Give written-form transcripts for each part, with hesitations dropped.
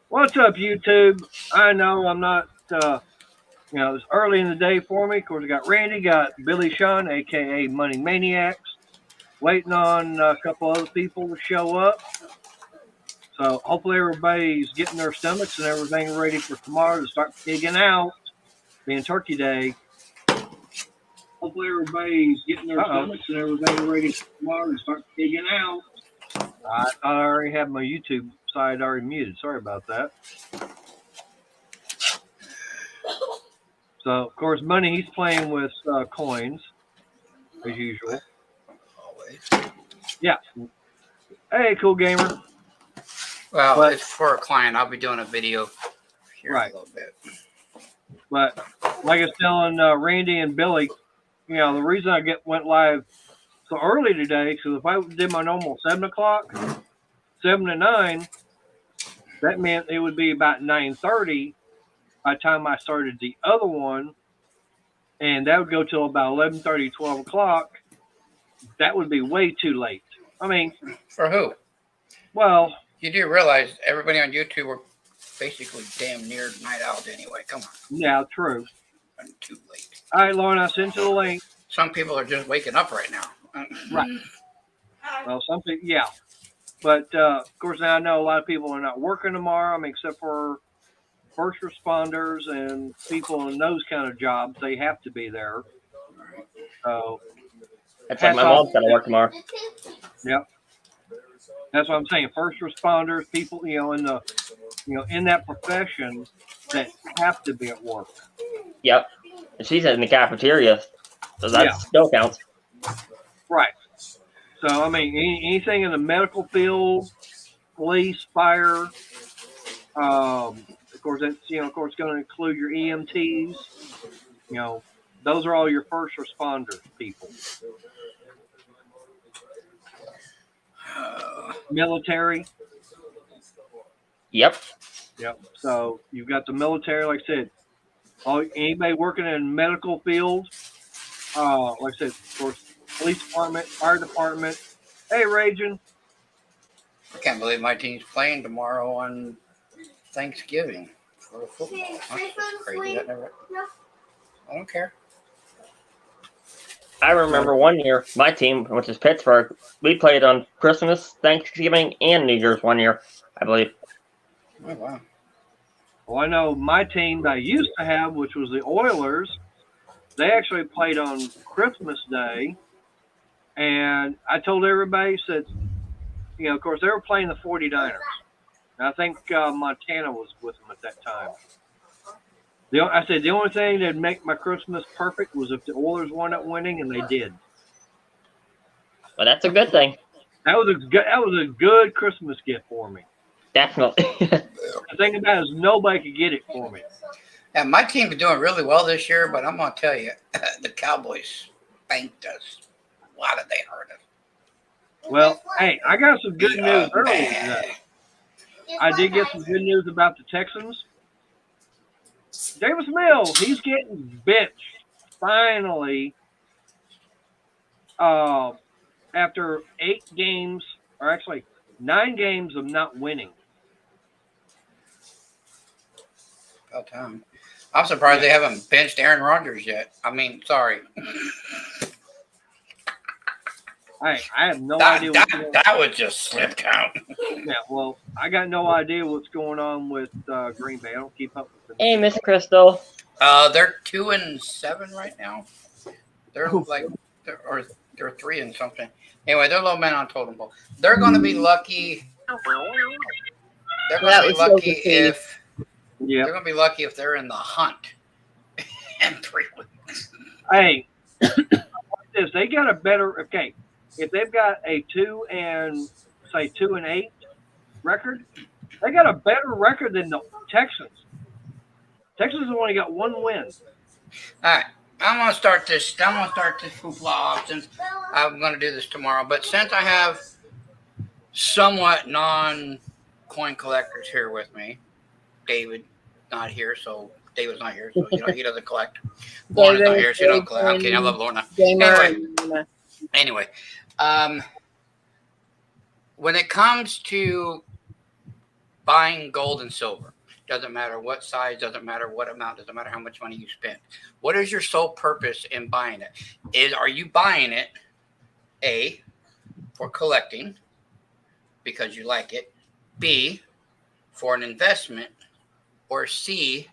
What's up, YouTube? I know I'm not, it's early in the day for me. Of course, I got Randy, got Billy Sean, aka Money Maniacs, waiting on a couple other people to show up. So hopefully everybody's getting their stomachs and everything ready for tomorrow to start pigging out, being Turkey Day. Hopefully everybody's getting their stomachs and everything ready for tomorrow to start pigging out. I thought I already had my YouTube side already muted. Sorry about that. So, of course, Money, he's playing with coins, as usual. Always. Yeah. Hey, cool gamer. Well, it's for a client. I'll be doing a video here in a little bit. But like I was telling Randy and Billy, the reason I went live so early today, because if I did my normal 7 o'clock, 7 to 9, that meant it would be about 9:30 by the time I started the other one, and that would go till about 11:30, 12 o'clock. That would be way too late. I mean, for who? Well, you do realize everybody on YouTube are basically damn near night owls anyway. Come on. Yeah, true. I'm too late. All right, Lauren, I sent you the link. Some people are just waking up right now. Right. Well, something, yeah. But, of course, now I know a lot of people are not working tomorrow, except for first responders and people in those kind of jobs. They have to be there. So that's like my mom's got to work tomorrow. Yep. That's what I'm saying. First responders, people, in the, in that profession that have to be at work. Yep. And she's in the cafeteria, so that still counts. Right. So, I mean, anything in the medical field, police, fire, of course, that's, of course, going to include your EMTs. Those are all your first responders people. Military. Yep. Yep. So you've got the military, like I said. Anybody working in medical field, like I said, of course, police department, fire department. Hey, Raging. I can't believe my team's playing tomorrow on Thanksgiving for football. That's crazy. I don't care. I remember one year, my team, which is Pittsburgh, we played on Christmas, Thanksgiving, and New Year's one year, I believe. Oh, wow. Well, I know my team that I used to have, which was the Oilers, they actually played on Christmas Day. And I told everybody, said, of course, they were playing the 49ers. And I think Montana was with them at that time. I said the only thing that'd make my Christmas perfect was if the Oilers wound up winning, and they did. Well, that's a good thing. That was a good Christmas gift for me. Definitely. The thing about it is nobody could get it for me. Yeah, my team is doing really well this year, but I'm gonna tell you, the Cowboys spanked us. Why did they hurt us? Well, hey, I got some good news earlier today. I did get some good news about the Texans. Davis Mills, he's getting benched finally after 8 games, or actually 9 games of not winning. About time. I'm surprised they haven't benched Aaron Rodgers yet. I mean, sorry. I have no idea what's going on. That was just slipped out. Yeah, well, I got no idea what's going on with Green Bay. I don't keep up with them. Hey, Miss Crystal. They're 2-7 right now. They're they're 3 and something. Anyway, they're low man on totem pole. They're going to be lucky. They're going to be lucky if. Yeah. They're going to be lucky if they're in the hunt in 3 weeks. Hey, they got a better. Okay, if they've got a 2-8 record, they got a better record than the Texans. Texans have only got 1 win. All right. I'm going to start this hoopla off since I'm going to do this tomorrow. But since I have somewhat non-coin collectors here with me, David's not here, so he doesn't collect. Lorna's not here, she don't collect. Okay, I love Lorna. Anyway, when it comes to buying gold and silver. Doesn't matter what size, doesn't matter what amount, doesn't matter how much money you spend. What is your sole purpose in buying it? Are you buying it, A, for collecting because you like it, B, for an investment, or C,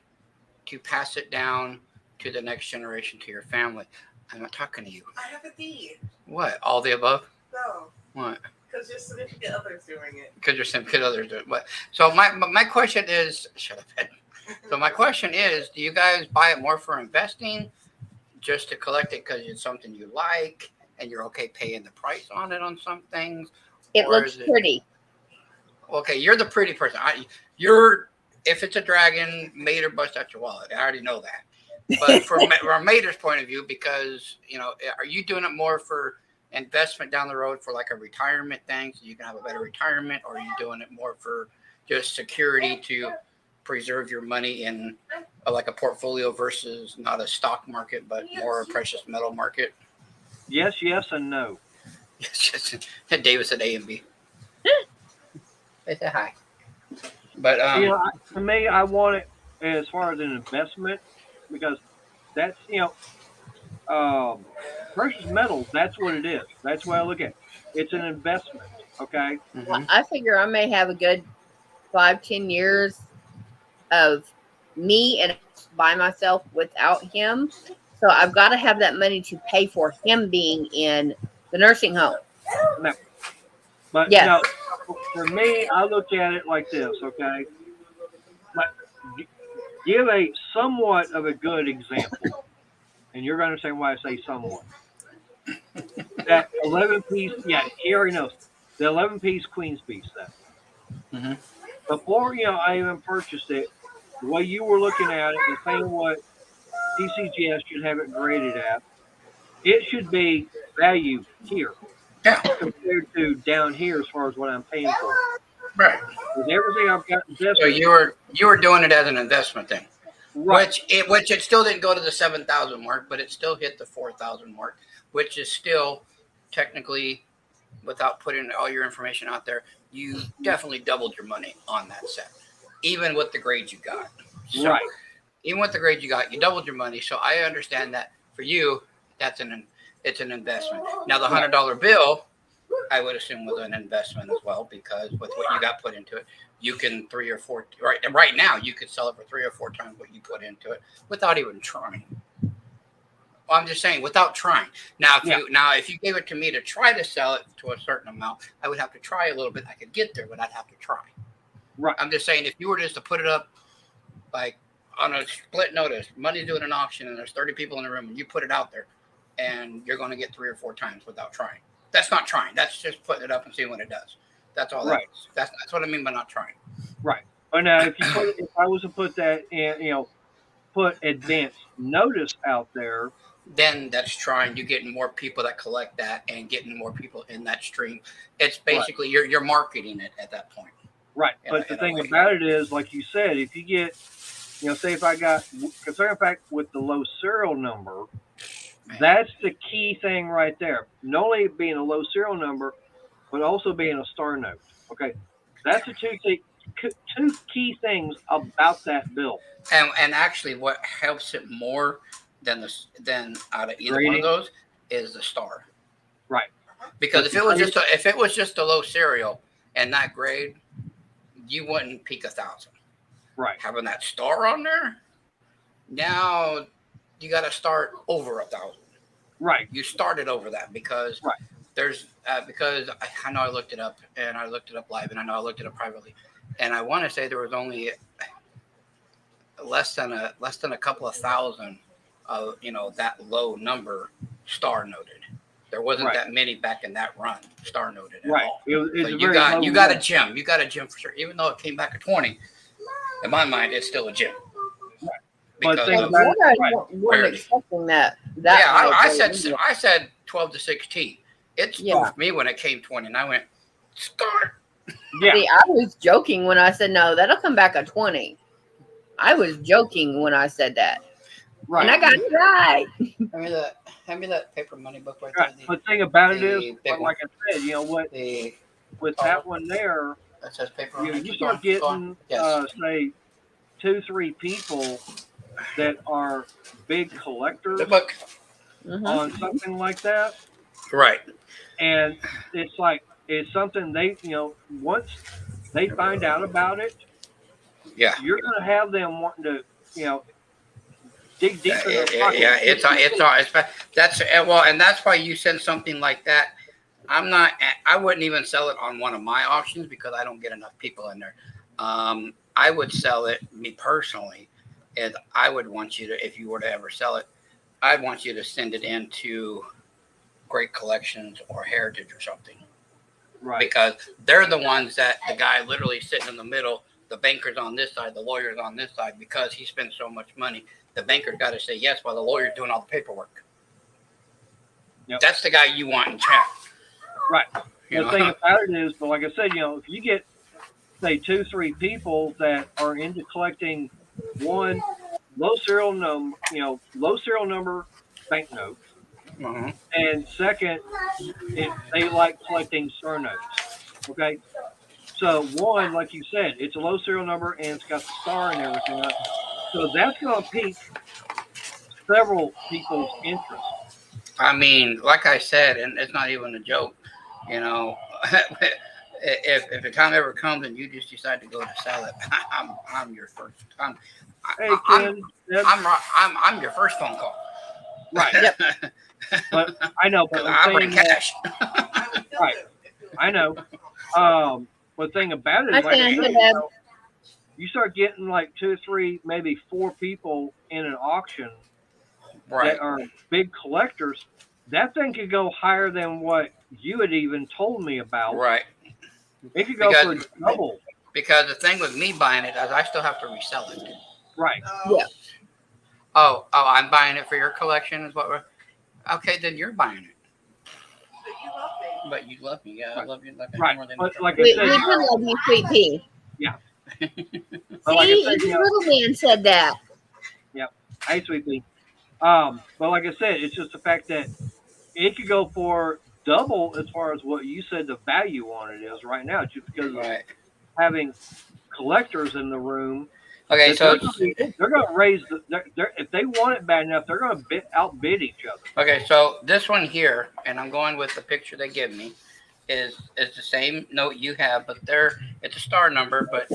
to pass it down to the next generation, to your family? I'm not talking to you. I have a D. What? All the above? No, What? because your significant other's doing it. Because your significant others do it. What? So my question is, shut up, Ed. So my question is, do you guys buy it more for investing, just to collect it because it's something you like and you're okay paying the price on it on some things? It Or looks is it- pretty. Okay, you're the pretty person. If it's a dragon, made or bust out your wallet. I already know that. But from Mater's point of view, because are you doing it more for investment down the road for like a retirement thing, so you can have a better retirement, or are you doing it more for just security to preserve your money in like a portfolio versus not a stock market, but more a precious metal market? Yes, and no. Yes, David said A and B. They said hi. But To me, I want it as far as an investment because that's precious metals. That's what it is. That's what I look at. It's an investment. Okay. mhm. I figure I may have a good 5-10 years of me and by myself without him. So I've got to have that money to pay for him being in the nursing home. But Yes. for me, I look at it like this. Okay. Like, give a somewhat of a good example, and you're going to understand why I say somewhat. That 11-piece, yeah, he already knows. The 11-piece Queen's piece. That Mhm. before I even purchased it, the way you were looking at it and saying what TCGS should have it graded at, it should be value here Yeah, compared to down here as far as what I'm paying for. right. With everything I've got invested, So you were doing it as an investment thing. right, Which it still didn't go to the 7,000 mark, but it still hit the 4,000 mark, which is still technically, without putting all your information out there, you definitely doubled your money on that set, even with the grades you got. So, right, even with the grades you got, you doubled your money. So I understand that for you, it's an investment. Now the $100 bill, I would assume was an investment as well, because with what you got put into it, you can 3 or 4 right now you could sell it for 3 or 4 times what you put into it without even trying. Well, I'm just saying without trying. Now if you gave it to me to try to sell it to a certain amount, I would have to try a little bit. I could get there, but I'd have to try. right, I'm just saying if you were just to put it up like on a split notice, money's doing an auction and there's 30 people in the room and you put it out there and you're going to get 3 or 4 times without trying. That's not trying. That's just putting it up and seeing what it does. That's all. Right. That's what I mean by not trying. right. But now, if I was to put that in, put advance notice out there, Then that's trying. You're getting more people that collect that and getting more people in that stream. It's basically you're marketing it at that point. right. In But a the thing way. about it is, like you said, if you get, say if I got, considering the fact with the low serial number, Man. that's the key thing right there. Not only being a low serial number, but also being a star note. Okay, that's the two key things about that bill. And actually, what helps it more than out of either one Grading. of those is the star. Right. Because if it was just a low serial and that grade, you wouldn't peak 1,000. Right. Having that star on there, now you got to start over 1,000. Right. You started over that because Right. there's because I know I looked it up and I looked it up live and I know I looked it up privately, and I want to say there was only less than a couple of thousand of that low number star noted. There wasn't Right. that many back in that run star noted at Right. all. It's So a you very got low you got a number. gem. You got a gem for sure. Even though it came back at 20, in my mind, it's still a gem. But Because think of, about it, I right. wasn't expecting that. I said 12 to 16. It spoofed Yeah. me when it came 20, and I went start. Yeah. See, I was joking when I said no. That'll come back at 20. I was joking when I said that, Right. and I got it right. Hand me that paper money book right Right. there. But the thing about it the is, big like I said, what The with that one there, that says paper on You, it. you Keep start going, keep going. getting, Yes. say, 2-3 people that are big The collectors book. Mhm. on something like that, Right. and it's like it's something they, once they find out about it, Yeah. you're going to have them wanting to, dig deep in their pocket. Yeah. That's well, and that's why you said something like that. I wouldn't even sell it on one of my auctions because I don't get enough people in there. I would sell it, me personally, and I would want you to, if you were to ever sell it, I'd want you to send it into Great Collections or Heritage or something. Right. Because they're the ones that the guy literally sitting in the middle, the banker's on this side, the lawyer's on this side, because he spends so much money. The banker's got to say yes while the lawyer's doing all the paperwork. Yep. That's the guy you want in chat. Right. You The know? thing about it is, but like I said, if you get, say, 2-3 people that are into collecting one low serial number banknotes, Mhm. and second, if they like collecting star notes. Okay. So one, like you said, it's a low serial number and it's got the star and everything else. So that's going to pique several people's interest. I mean, like I said, and it's not even a joke, if the time ever comes and you just decide to go to sell it, I'm your first. Hey, Ken, I'm your first phone call. right. Yep. But I know, but I I'm bring saying that, cash. I would kill Right. them if it was I know. But the thing about it I is, like I can, said, Deb. you start getting like 2 or 3, maybe 4 people in an auction Right. that are big collectors. That thing could go higher than what you had even told me about. Right. It could go Because- for double. Because the thing with me buying it is I still have to resell it. Right. Yeah. Oh, I'm buying it for your collection is what we're. Okay, then you're buying it. But you love me. But you love me. Yeah, I love you. Right. More than But like I We said, do love you, sweet pea. but like I See, said, even little man said that. hey, sweet pea. But like I said, it's just the fact that it could go for double as far as what you said the value on it is right now, just because of Right. having collectors in the room. Okay, that so they're going to raise if they want it bad enough, they're going to outbid each other. this one here, and I'm going with the picture they give me, is the same note you have, but it's a star number, but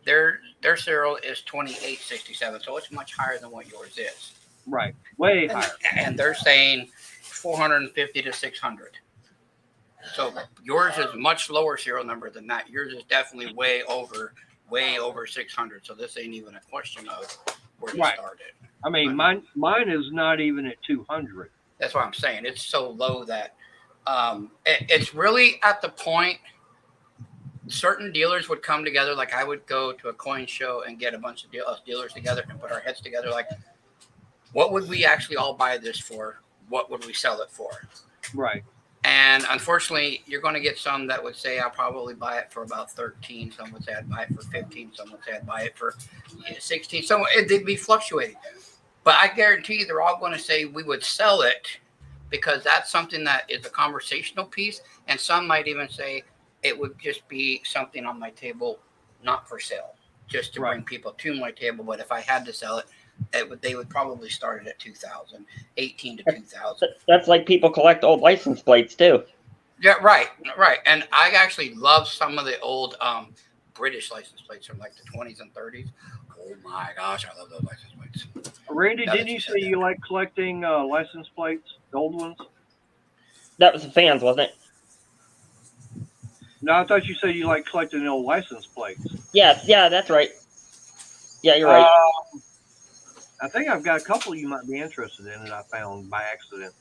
their serial is 2867, so it's much higher than what yours is. Right, way higher. And they're saying 450 to 600. So yours is much lower serial number than that. Yours is definitely way over 600. So this ain't even a question of where to Right. start it. I mean, mine is not even at 200. That's what I'm saying. It's so low that it's really at the point certain dealers would come together. Like I would go to a coin show and get a bunch of dealers together and put our heads together. Like, what would we actually all buy this for? What would we sell it for? Right. And unfortunately, you're going to get some that would say I'll probably buy it for about 13. Some would say I'd buy it for 15. Some would say I'd buy it for 16. So it'd be fluctuating. But I guarantee you they're all going to say we would sell it because that's something that is a conversational piece. And some might even say it would just be something on my table, not for sale, just to bring people to my table. But if I had to sell it, they would probably start it at 2,000, 18 to 2,000. That's like people collect old license plates too. Yeah, right. And I actually love some of the old British license plates from like the 20s and 30s. Oh my gosh, I love those license plates. Randy, Now didn't that you you say said you like collecting license plates, the old ones? That was the fans, wasn't it? No, I thought you said you like collecting the old license plates. Yeah, that's right. Yeah, you're right. I think I've got a couple you might be interested in that I found by accident.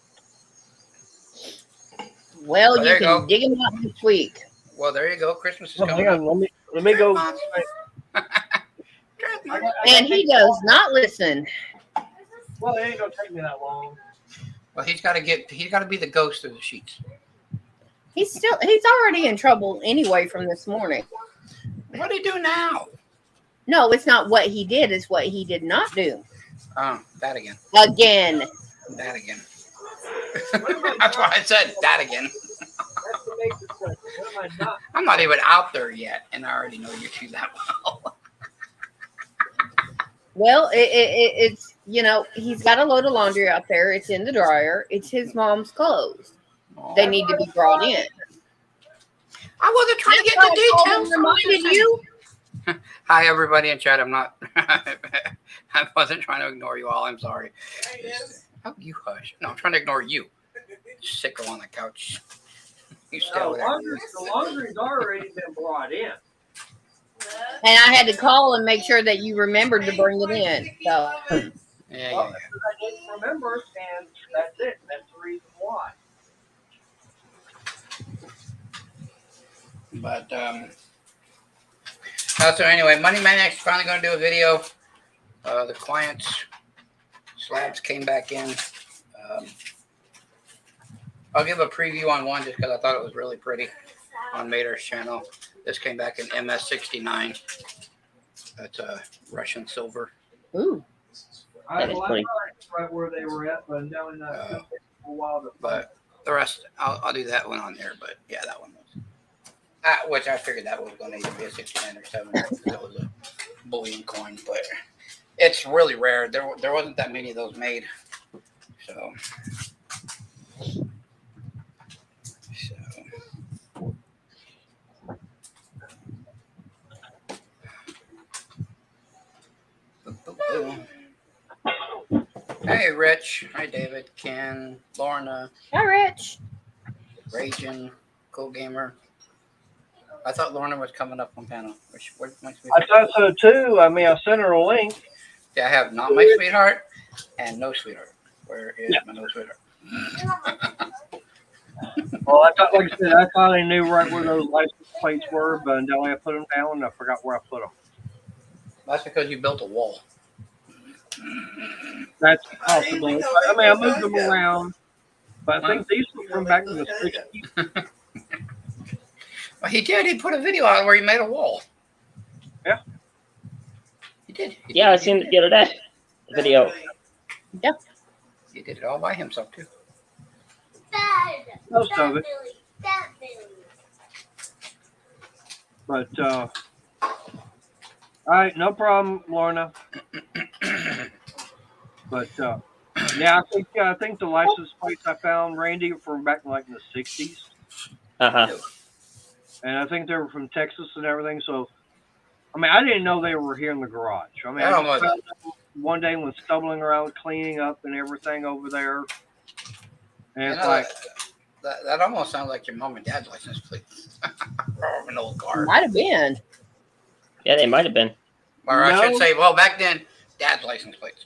Well, Well, you there you can go. dig them up this week. Well, there you go. Christmas is Oh, coming hang up. on, let me go. And he does not listen. Well, it ain't gonna take me that long. Well, he's got to be the ghost of the sheets. He's already in trouble anyway from this morning. What do you do now? No, it's not what he did, it's what he did not do. Oh, that again. Again. That again. That's why I said that again. That's what makes it sense. What am I'm not even out there yet, and I already know you two that well. Well, it's he's got a load of laundry out there. It's in the dryer. It's his mom's clothes. They need to be brought in. I wasn't trying to get That's into why I called details. and reminded you. Hi, everybody in chat. I'm not. I wasn't trying to ignore you all. I'm sorry. Oh, you hush. No, I'm trying to ignore you. Sicko on the couch. You stay over there. The laundry's already been brought in. And I had to call and make sure that you remembered to bring it in. So Yeah, Well, yeah, because I didn't remember, and that's it. That's the reason why. yeah. But so anyway, Money Maniac's finally going to do a video. The clients slabs came back in. I'll give a preview on one just because I thought it was really pretty on Mater's channel. This came back in MS69. That's Russian silver. ooh. That is pretty. Right where they were at, but now in that a while to But the rest, I'll do that one on there. But yeah, that one was. Which I figured that was going to either be a 69 or 7. That was a bullion coin, but it's really rare. There wasn't that many of those made. So. Hey, Rich. Hi, David, Ken, Lorna, Hi, Rich. Raging, Cool Gamer. I thought Lorna was coming up on panel. I thought so too. I mean, I sent her a link. Yeah, I have Not My Sweetheart and No Sweetheart. Where is my No Sweetheart? Well, I thought, like I said, I finally knew right where those license plates were, but until I put them down, and I forgot where I put them. That's because you built a wall. That's possible. I mean, I moved them around, but I think these were from back in the 60s. Well, he did. He put a video out where he made a wall. Yeah. He did. Yeah, I seen it the other day. Video. He did it all by himself, too. Most of it. But, all right, no problem, Lorna. But, yeah, I think the license plates I found, Randy, were from back in like in the 60s. Uh-huh. And I think they were from Texas and everything. So, I mean, I didn't know they were here in the garage. I mean, Yeah, I just found them one day when stumbling around, cleaning up and everything over there. And it's like, that almost sounds like your mom and dad's license plate. Or an old car. Might have been. Yeah, they might have been. Or I should No. say, well, back then, dad's license plates.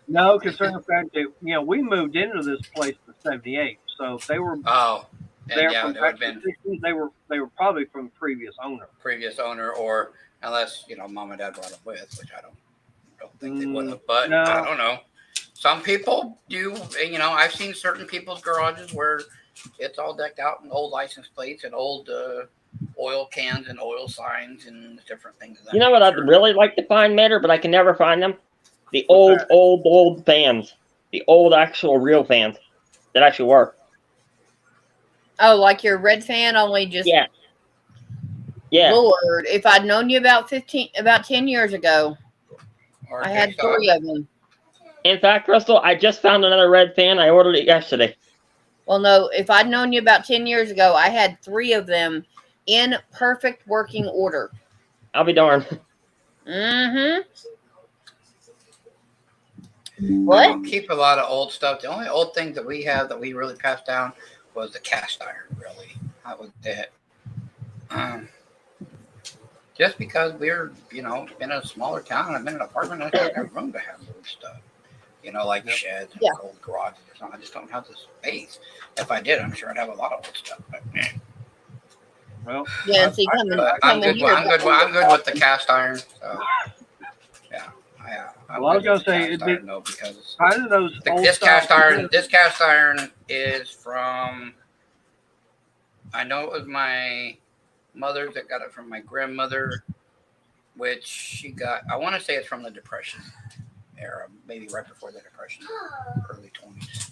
no, concerning the fact that, we moved into this place in '78. So they were Oh, there and yeah, from they would have back in been the 60s. They were probably from the previous owner. previous owner, or unless mom and dad brought them with, which I don't think they would have. But No. I don't know. Some people do. I've seen certain people's garages where it's all decked out in old license plates and old oil cans and oil signs and different things. Of that You know what I'd nature. really like to find, Mater, but I can never find them? The What's old fans. The old actual real fans that actually work. Oh, like your red fan, only just Yeah. Yeah. Lord. If I'd known you about 10 years ago, Or I had jigsaw. 3 of them. In fact, Crystal, I just found another red fan. I ordered it yesterday. Well, no, if I'd known you about 10 years ago, I had 3 of them in perfect working order. I'll be darned. Mm-hmm. We What? don't keep a lot of old stuff. The only old thing that we have that we really passed down was the cast iron. Really, that was it. Just because we're, in a smaller town, I'm in an apartment, I don't have room to have old stuff. Like sheds and Yeah. old garages or something. I just don't have the space. If I did, I'm sure I'd have a lot of old stuff. But, Well, Yeah, see, I'm good. here. I'm good with the cast iron. So, yeah, I'm Well, I was good with gonna say, the it'd cast be- iron, though, because kind of those old this stuff- cast iron. This cast iron is from. I know it was my mother's that got it from my grandmother, which she got. I want to say it's from the Depression era, maybe right before the Depression, early 20s.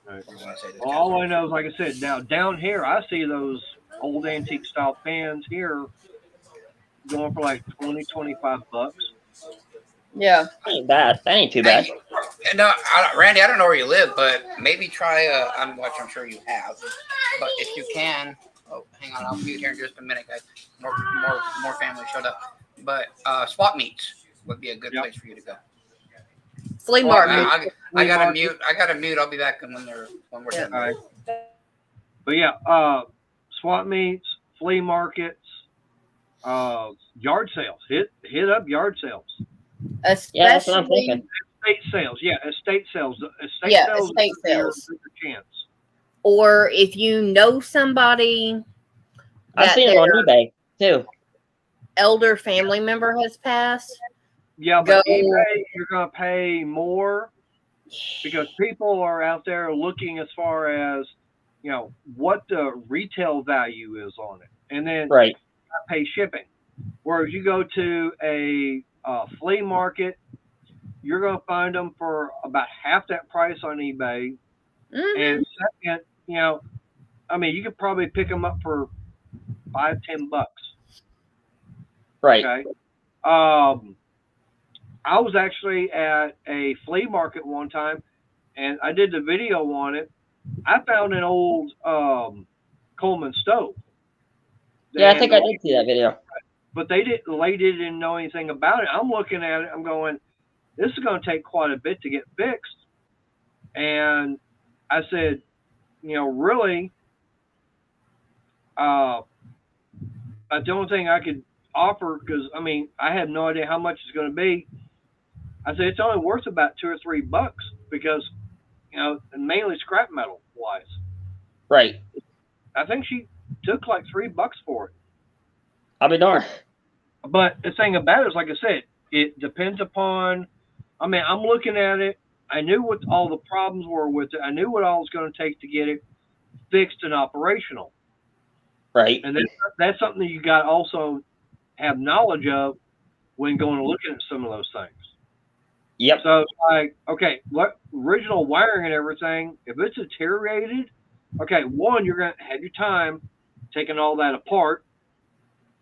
Right. Or when I say this Well, kind all of I know is, like I said, now down here, I see those old antique style fans here going for like 20, 25 bucks. Yeah. Ain't bad. That ain't too bad. No, Randy, I don't know where you live, but maybe try I'm sure you have, but if you can, oh, hang on, I'll mute here in just a minute, guys. More family showed up, but swap meets would be a good Yep. place for you to go. Flea Well, market. I gotta market. mute. I gotta mute. I'll be back when we're Yeah. done. All right. But yeah, swap meets, flea markets, yard sales. Hit up yard sales. Yeah, that's what I'm Especially, thinking. Estate sales. Yeah, estate sales. Estate Yeah, sales. estate is your sales. bigger chance. or if you know somebody I've that seen them on their eBay too. elder family member has passed, Yeah, but Go- eBay, you're going to pay more because people are out there looking as far as, what the retail value is on it. And then Right. pay shipping. Whereas you go to a flea market, you're going to find them for about half that price on eBay. Mhm. And second, you could probably pick them up for $5-10. Right. Okay. I was actually at a flea market one time, and I did the video on it. I found an old Coleman stove. Yeah, I And think I did see that video. But the lady didn't know anything about it. I'm looking at it. I'm going, this is going to take quite a bit to get fixed. And I said, really, the only thing I could offer, because I have no idea how much it's going to be. I said it's only worth about $2 or $3 because, mainly scrap metal wise. Right. I think she took like $3 for it. I'll be darned. But the thing about it is, like I said, it depends upon. I'm looking at it. I knew what all the problems were with it. I knew what all it was going to take to get it fixed and operational. Right. And that's something that you got to also have knowledge of when going and looking at some of those things. Yep. So it's like, okay, what original wiring and everything, if it's deteriorated, okay, one, you're going to have your time taking all that apart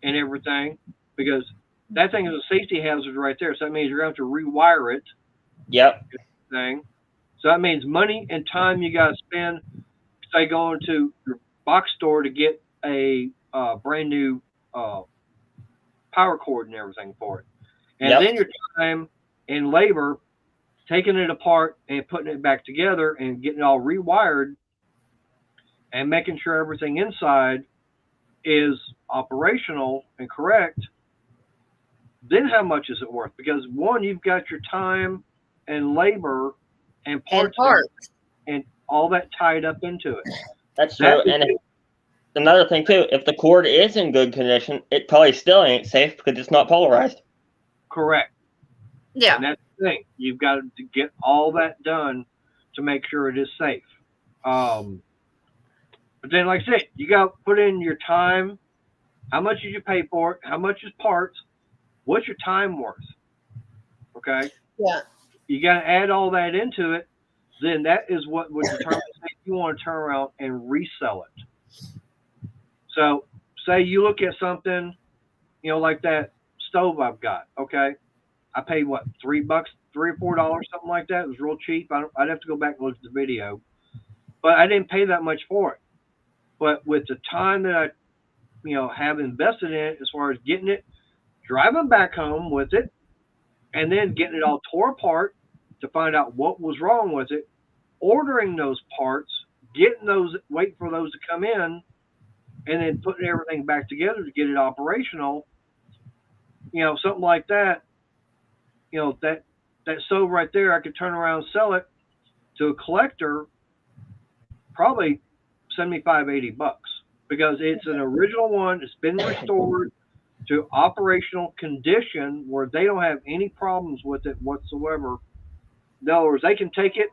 and everything, because that thing is a safety hazard right there. So that means you're going to have to rewire it. Yep. Thing. So that means money and time you got to spend, say, going to your box store to get a brand new power cord and everything for it. And Yep. then your time and labor taking it apart and putting it back together and getting it all rewired and making sure everything inside is operational and correct. Then how much is it worth? Because one, you've got your time and labor and parts and all that tied up into it. That's true. And another thing too, if the cord is in good condition, it probably still ain't safe because it's not polarized. Correct. Yeah. And that's the thing. You've got to get all that done to make sure it is safe. But then, like I said, you got to put in your time. How much did you pay for it? How much is parts? What's your time worth? Okay. Yeah. You got to add all that into it. Then that is what would determine if you want to turn around and resell it. So, say you look at something, like that stove I've got. Okay, I paid what, $3, $3 or $4, something like that. It was real cheap. I'd have to go back and look at the video, but I didn't pay that much for it. But with the time that I, have invested in it, as far as getting it, driving back home with it, and then getting it all tore apart to find out what was wrong with it, ordering those parts, getting those, waiting for those to come in, and then putting everything back together to get it operational, something like that, that stove right there, I could turn around and sell it to a collector probably $75, $80 because it's an original one. It's been restored to operational condition where they don't have any problems with it whatsoever. In other words, they can take it,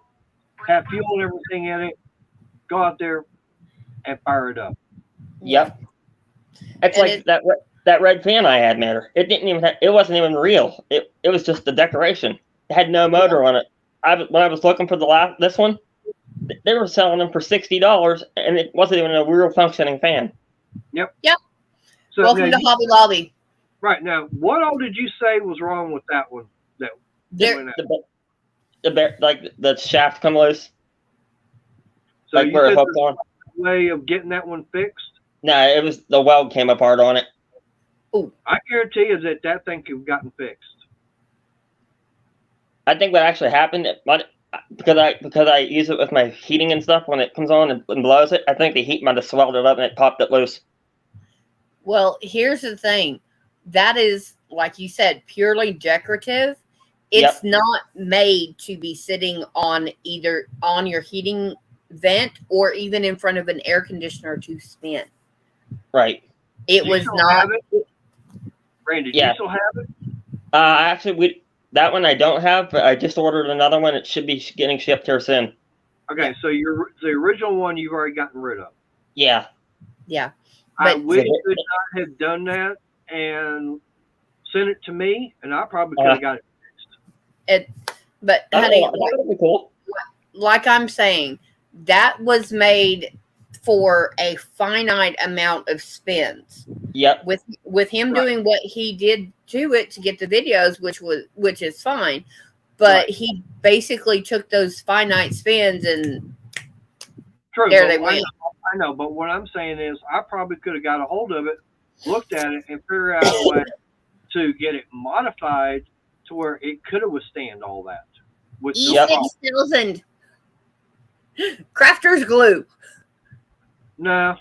have fuel and everything in it, go out there and fire it up. Yep. It's And like that red fan I had, Matter. It didn't even it wasn't even real. It was just the decoration. It had no motor on it. When I was looking for this one, They were selling them for $60, and it wasn't even a real functioning fan. So Welcome now to Hobby Lobby. right now, what all did you say was wrong with that one? That There, went out? Like the shaft come loose, So like you where it said hooked there's on. a way of getting that one fixed. No, it was the weld came apart on it. I guarantee you that thing could have gotten fixed. I think what actually happened, because I use it with my heating and stuff when it comes on and blows it. I think the heat might have swelled it up and it popped it loose. well, here's the thing. That is, like you said, purely decorative. It's not made to be sitting on either on your heating vent or even in front of an air conditioner to spin. Right. It Do you was still not. have it? Randy, do Yeah. you still have it? Actually, that one I don't have, but I just ordered another one. It should be getting shipped here soon. Okay, so the original one you've already gotten rid of. Yeah. Yeah. I But- wish you could not have done that and sent it to me, and I probably could have got it. But That honey, would be cool. like I'm saying, that was made for a finite amount of spins. Yep. With him Right. doing what he did to it to get the videos, which is fine, but Right. he basically took those finite spins and True. there but they what- went. I know, but what I'm saying is I probably could have got a hold of it, looked at it, and figured out a way to get it modified to where it could have withstand all that. With no Yep. problem. E6000 Crafter's glue. No.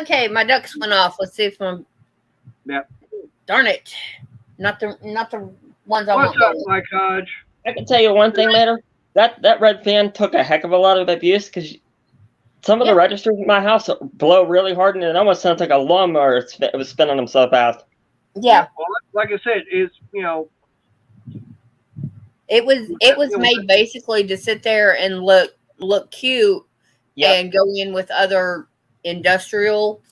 Okay, my ducks went off. Let's see if I'm. Yep. Darn it! Not the ones I What's want. up, going. Mike Hodge? I can tell you one thing later. That red fan took a heck of a lot of abuse because some of the Yeah. registers in my house blow really hard and it almost sounds like a lawnmower. It was spinning them so fast. Yeah, Well, like I said, it's it was made basically to sit there and look cute Yeah. and go in with other industrial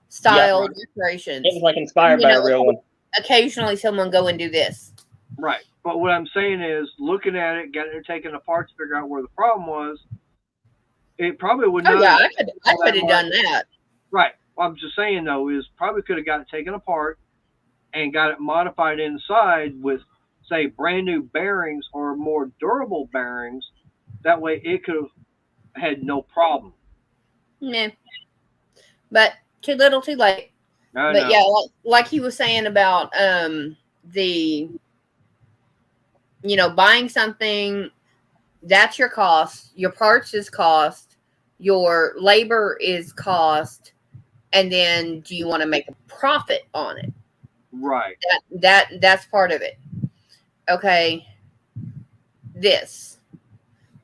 style decorations. It was like inspired You by know, a real one. Occasionally, someone go and do this. right. But what I'm saying is, looking at it, getting it taken apart to figure out where the problem was, it probably would not. Oh yeah, I could have done that. Right. What I'm just saying though is probably could have got it taken apart and got it modified inside with, say, brand new bearings or more durable bearings. That way, it could have had no problem. Nah. But too little, too late. I But know. yeah, like he was saying about the buying something, that's your cost, your parts is cost, your labor is cost, and then do you want to make a profit on it? Right. That's part of it. Okay. This.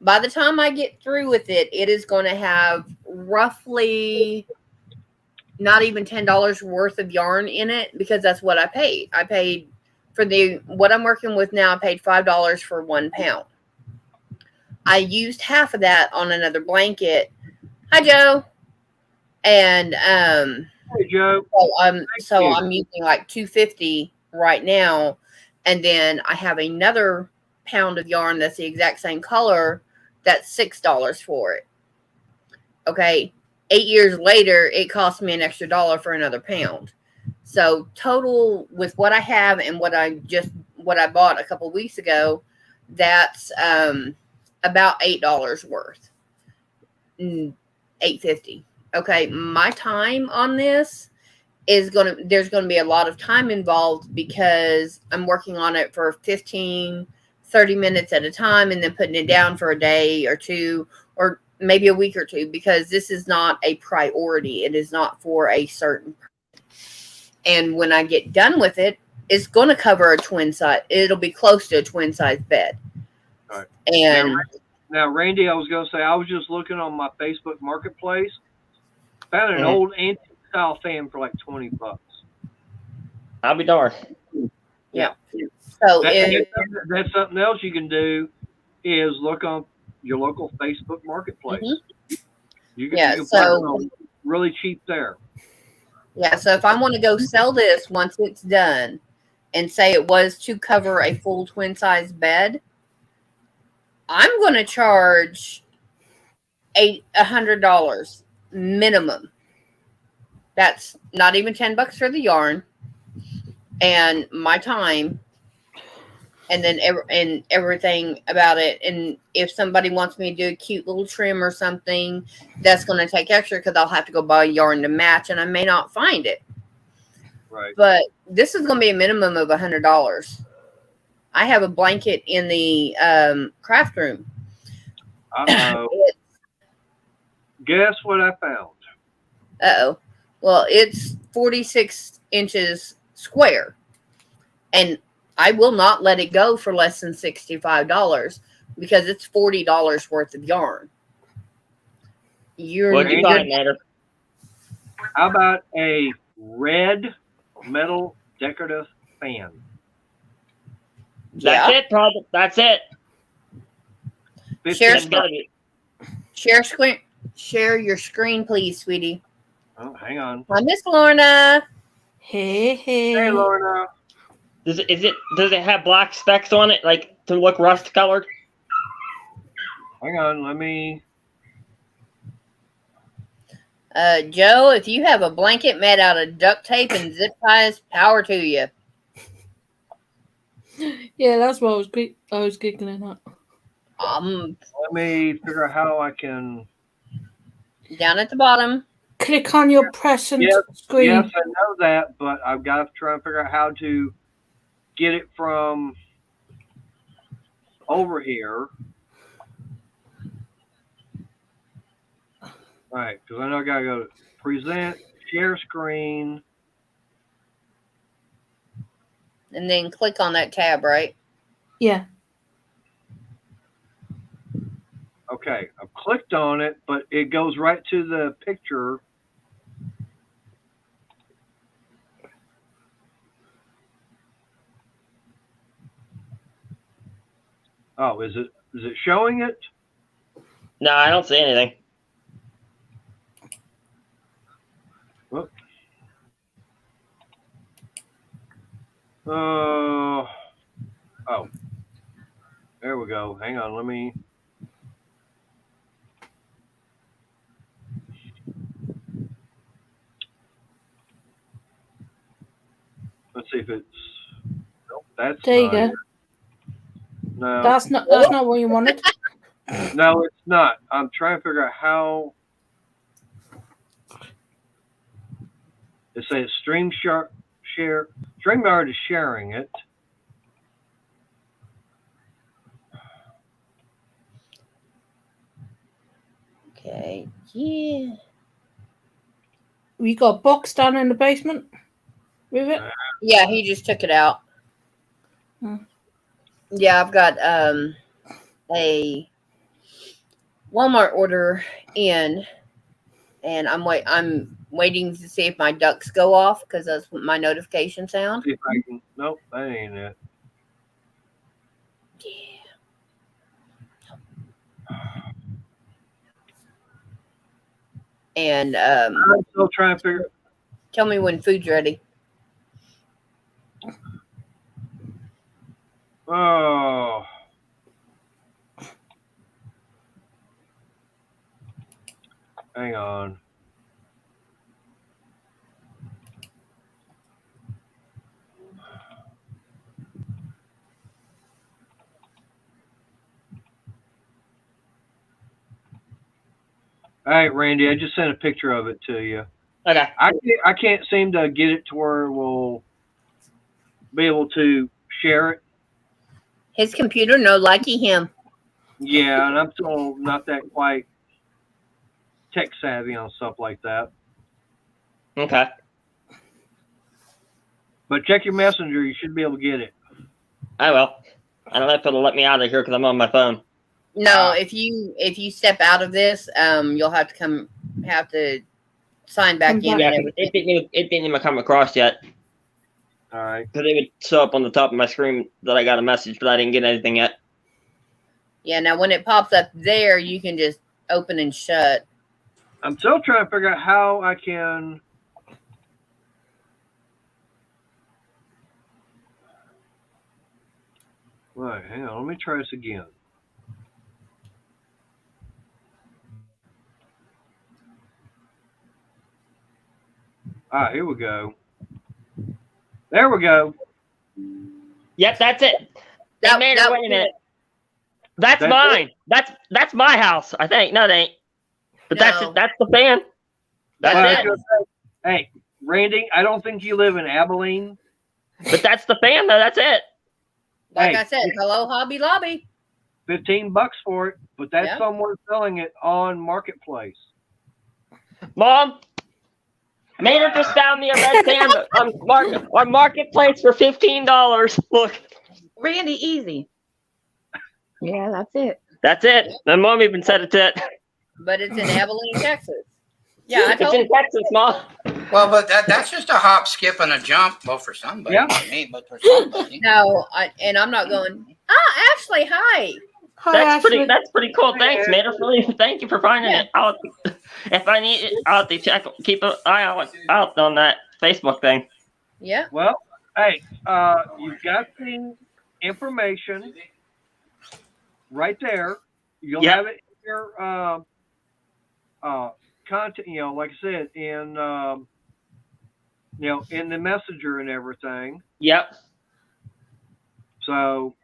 By the time I get through with it, it is going to have roughly not even $10 worth of yarn in it because that's what I paid. I paid for what I'm working with now. I paid $5 for 1 pound. I used half of that on another blanket. Hi, Joe. And Hey, Joe. so I'm using like $2.50 right now, and then I have another pound of yarn that's the exact same color. That's $6 for it. Okay, 8 years later, it cost me an extra $1 for another pound. So total with what I have and what I bought a couple weeks ago, that's about $8 worth. $8.50. Okay, my time on this is there's gonna be a lot of time involved because I'm working on it for 15, 30 minutes at a time and then putting it down for a day or two or maybe a week or two because this is not a priority. It is not for a certain person. And when I get done with it, it's going to cover a twin size. It'll be close to a twin size bed. All right. And Now, Randy, I was going to say, I was just looking on my Facebook Marketplace, found an Mhm. old antique style fan for like $20. I'll be darned. so That's something else you can do is look on your local Facebook Marketplace. You can, Yeah, you can so- find them really cheap there. yeah, so if I want to go sell this once it's done and say it was to cover a full twin size bed, I'm going to charge $100 minimum. That's not even $10 for the yarn and my time, and then everything about it. And if somebody wants me to do a cute little trim or something, that's going to take extra because I'll have to go buy yarn to match, and I may not find it. Right. But this is going to be a minimum of $100. I have a blanket in the craft room. Guess what I found? Well, it's 46 inches square, and I will not let it go for less than $65 because it's $40 worth of yarn. What'd you find, Matter? How about a red metal decorative fan? That's it, probably. That's it. Share That's gotta be. Share your screen, please, sweetie. Oh, hang on. Hi, Miss Lorna. Hey. Hey, Lorna. Does it have black specks on it, like to look rust colored? Hang on. Let me. Joe, if you have a blanket made out of duct tape and zip ties, power to you. Yeah, that's what I was giggling at. Let me figure out how I can. Down at the bottom. Click on your present screen. Yes, I know that, but I've got to try and figure out how to get it from over here. All right, because I know I got to go to present, share screen. And then click on that tab, right? Yeah. Okay, I've clicked on it, but it goes right to the picture. Oh, is it showing it? No, I don't see anything. Whoop. Oh, there we go. Hang on, let me. Let's see if it's. Nope, that's There you not go. it. No, That's not what you wanted. no, it's not. I'm trying to figure out how. It says share. StreamYard is sharing it. Okay. Yeah. We got a box down in the basement with it. Yeah, he just took it out. Hmm. Yeah, I've got a Walmart order in, and I'm waiting to see if my ducks go off because that's what my notification sound. See if I can. Nope, that ain't it. And I'm still trying to figure. tell me when food's ready. Oh. Hang on. All right, Randy, I just sent a picture of it to you. Okay. I can't seem to get it to where we'll be able to share it. His computer no likey him. Yeah, and I'm still not that quite tech savvy on stuff like that. Okay. But check your messenger; you should be able to get it. I will. I don't know if it'll let me out of here because I'm on my phone. No, if you step out of this, you'll have to sign back in. Yeah, And 'cause everything. it didn't even come across yet. All right. Because it would show up on the top of my screen that I got a message, but I didn't get anything yet. Yeah, now when it pops up there, you can just open and shut. I'm still trying to figure out how I can. Right, hang on. Let me try this again. All right, here we go. There we go. Yep, that's it. Hey, That- Maynard, that wait a was minute. That's That's mine. That's my house, I think. No, it ain't. But No. that's the fan. That's Well, I was it. gonna say, hey, Randy, I don't think you live in Abilene. But that's the fan, though. That's it. Like Hey. I said, hello, Hobby Lobby. $15 for it, but that's Yeah. someone selling it on Marketplace. Mom, Maynard just found me a red fan on Marketplace for $15. Look, Randy, easy. Yeah, that's it. that's it. My mom even said it's it. But it's in Abilene, Texas. Yeah, I It's told in Texas, Mom. Well, but that's just a hop, skip, and a jump. Well, for somebody, Yeah. not me, but for somebody. No, and I'm not going. Ashley, hi. Hi, That's pretty cool. Thanks, Maynard. Really, thank you for finding Yeah. it. If I need it, I'll have to keep an eye out on that Facebook thing. Yeah. Well, hey, you've got the information right there. You'll Yep. have it in your content. You know, like I said, in in the messenger and everything. Yep. So,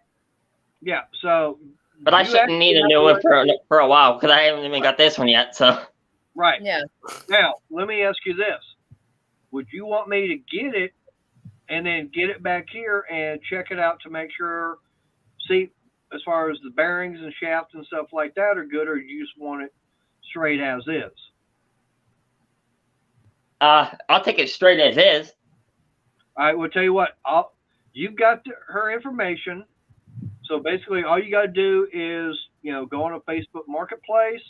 yeah. So, But I you shouldn't actually need a have new to one let- for a while because I haven't even got this one yet. So Right. Yeah. Now, let me ask you this. Would you want me to get it and then get it back here and check it out to make sure, see, as far as the bearings and shafts and stuff like that are good, or you just want it straight as is? I'll take it straight as is. All right, well, tell you what, you've got her information. So basically, all you got to do is, go on a Facebook Marketplace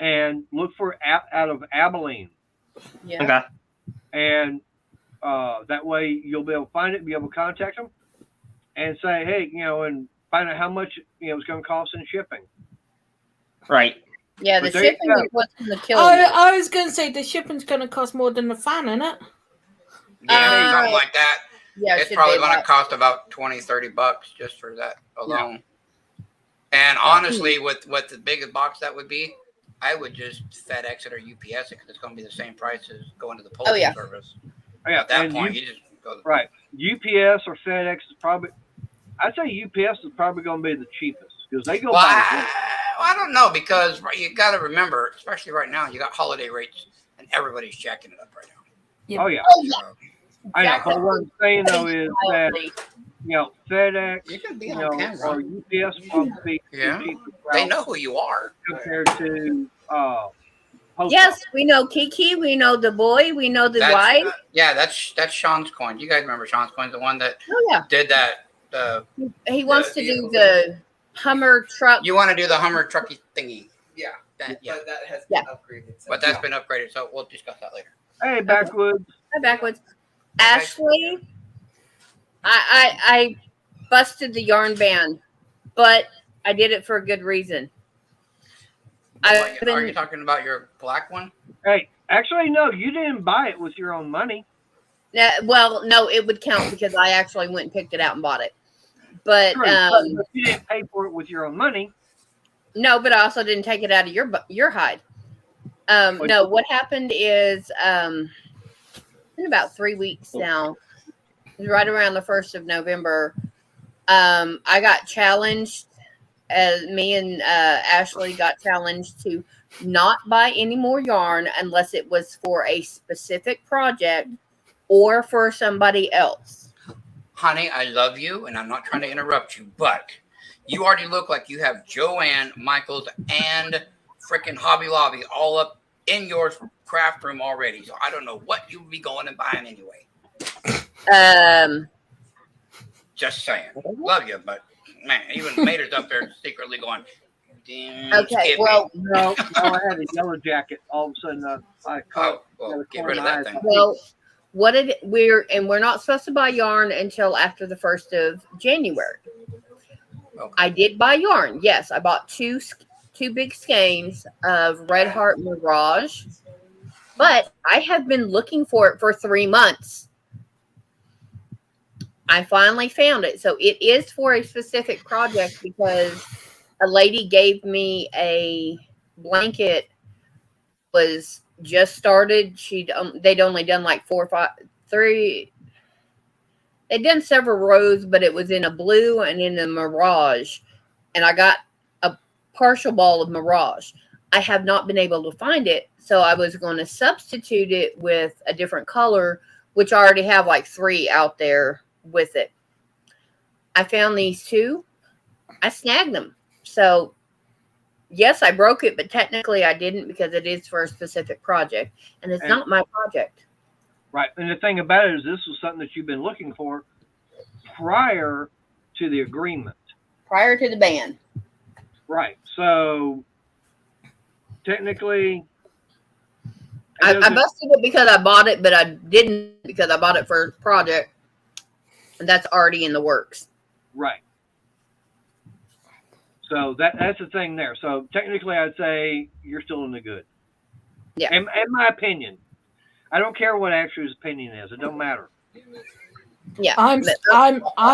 and look for out of Abilene. Yeah. Okay. And that way you'll be able to find it, be able to contact them and say, hey, and find out how much, it's going to cost in shipping. Right. Yeah, the But there you shipping go. is what's going to kill you. I was going to say the shipping's going to cost more than the fan, isn't it? Yeah, something like that. Yeah, it It's should probably be going to about- cost about $20-$30 just for that alone. And honestly, with the biggest box that would be, I would just FedEx it or UPS it because it's going to be the same price as going to the postal yeah. service. Yeah, At that and point, you just go. right. UPS or FedEx is probably, I'd say UPS is probably going to be the cheapest because they go Well, by I don't know because you got to remember, especially right now, you got holiday rates and everybody's jacking it up right now. Oh, yeah. Oh, yeah. So I know. Exactly. But what I'm saying, though, is that, FedEx, you can be on camera. or UPS probably Yeah. the cheapest They route know who you are. compared to post Yes, we know Kiki, we know the boy, we know the wife. Yeah, that's Sean's coin. You guys remember Sean's coin, the one that Oh yeah, did that. he wants to the- do the Hummer truck. You want to do the Hummer trucky thingy? Yeah, Yeah. but that has Yeah. been upgraded. So But that's been upgraded, so we'll discuss that later. Hey, Backwoods. Backwards. Ashley, I busted the yarn ban, but I did it for a good reason. I've Are you been, talking about your black one? Hey, actually, no, you didn't buy it with your own money. well, no, it would count because I actually went and picked it out and bought it. But True, but you didn't pay for it with your own money. no, but I also didn't take it out of your hide. No, what happened is in about 3 weeks now, right around the 1st of November, I got challenged. Me and Ashley got challenged to not buy any more yarn unless it was for a specific project or for somebody else. Honey, I love you, and I'm not trying to interrupt you, but you already look like you have Joanne, Michaels, and freaking Hobby Lobby all up in your craft room already. So I don't know what you would be going and buying anyway. Just saying. Love you, but man, even Mater's up there secretly going, damn, Okay, Skippy. well, No, I had a yellow jacket. All of a sudden, I caught. Oh, well, get rid of that thing. well, we're not supposed to buy yarn until after the 1st of January. Okay. I did buy yarn. Yes, I bought two big skeins of Red Heart Mirage, but I have been looking for it for 3 months. I finally found it. So it is for a specific project because a lady gave me a blanket, was just started. They'd only done like 3. They'd done several rows, but it was in a blue and in a Mirage, and I got a partial ball of Mirage. I have not been able to find it, so I was going to substitute it with a different color, which I already have like 3 out there with it. I found these 2. I snagged them. So, yes, I broke it, but technically I didn't because it is for a specific project, and it's not my project. Right. And the thing about it is this was something that you've been looking for prior to the agreement. Prior to the ban. Right. So technically I busted it because I bought it, but I didn't because I bought it for a project, and that's already in the works. Right. So that's the thing there. So technically I'd say you're still in the good. Yeah. In my opinion. I don't care what Ashley's opinion is. It don't matter. Yeah. I'm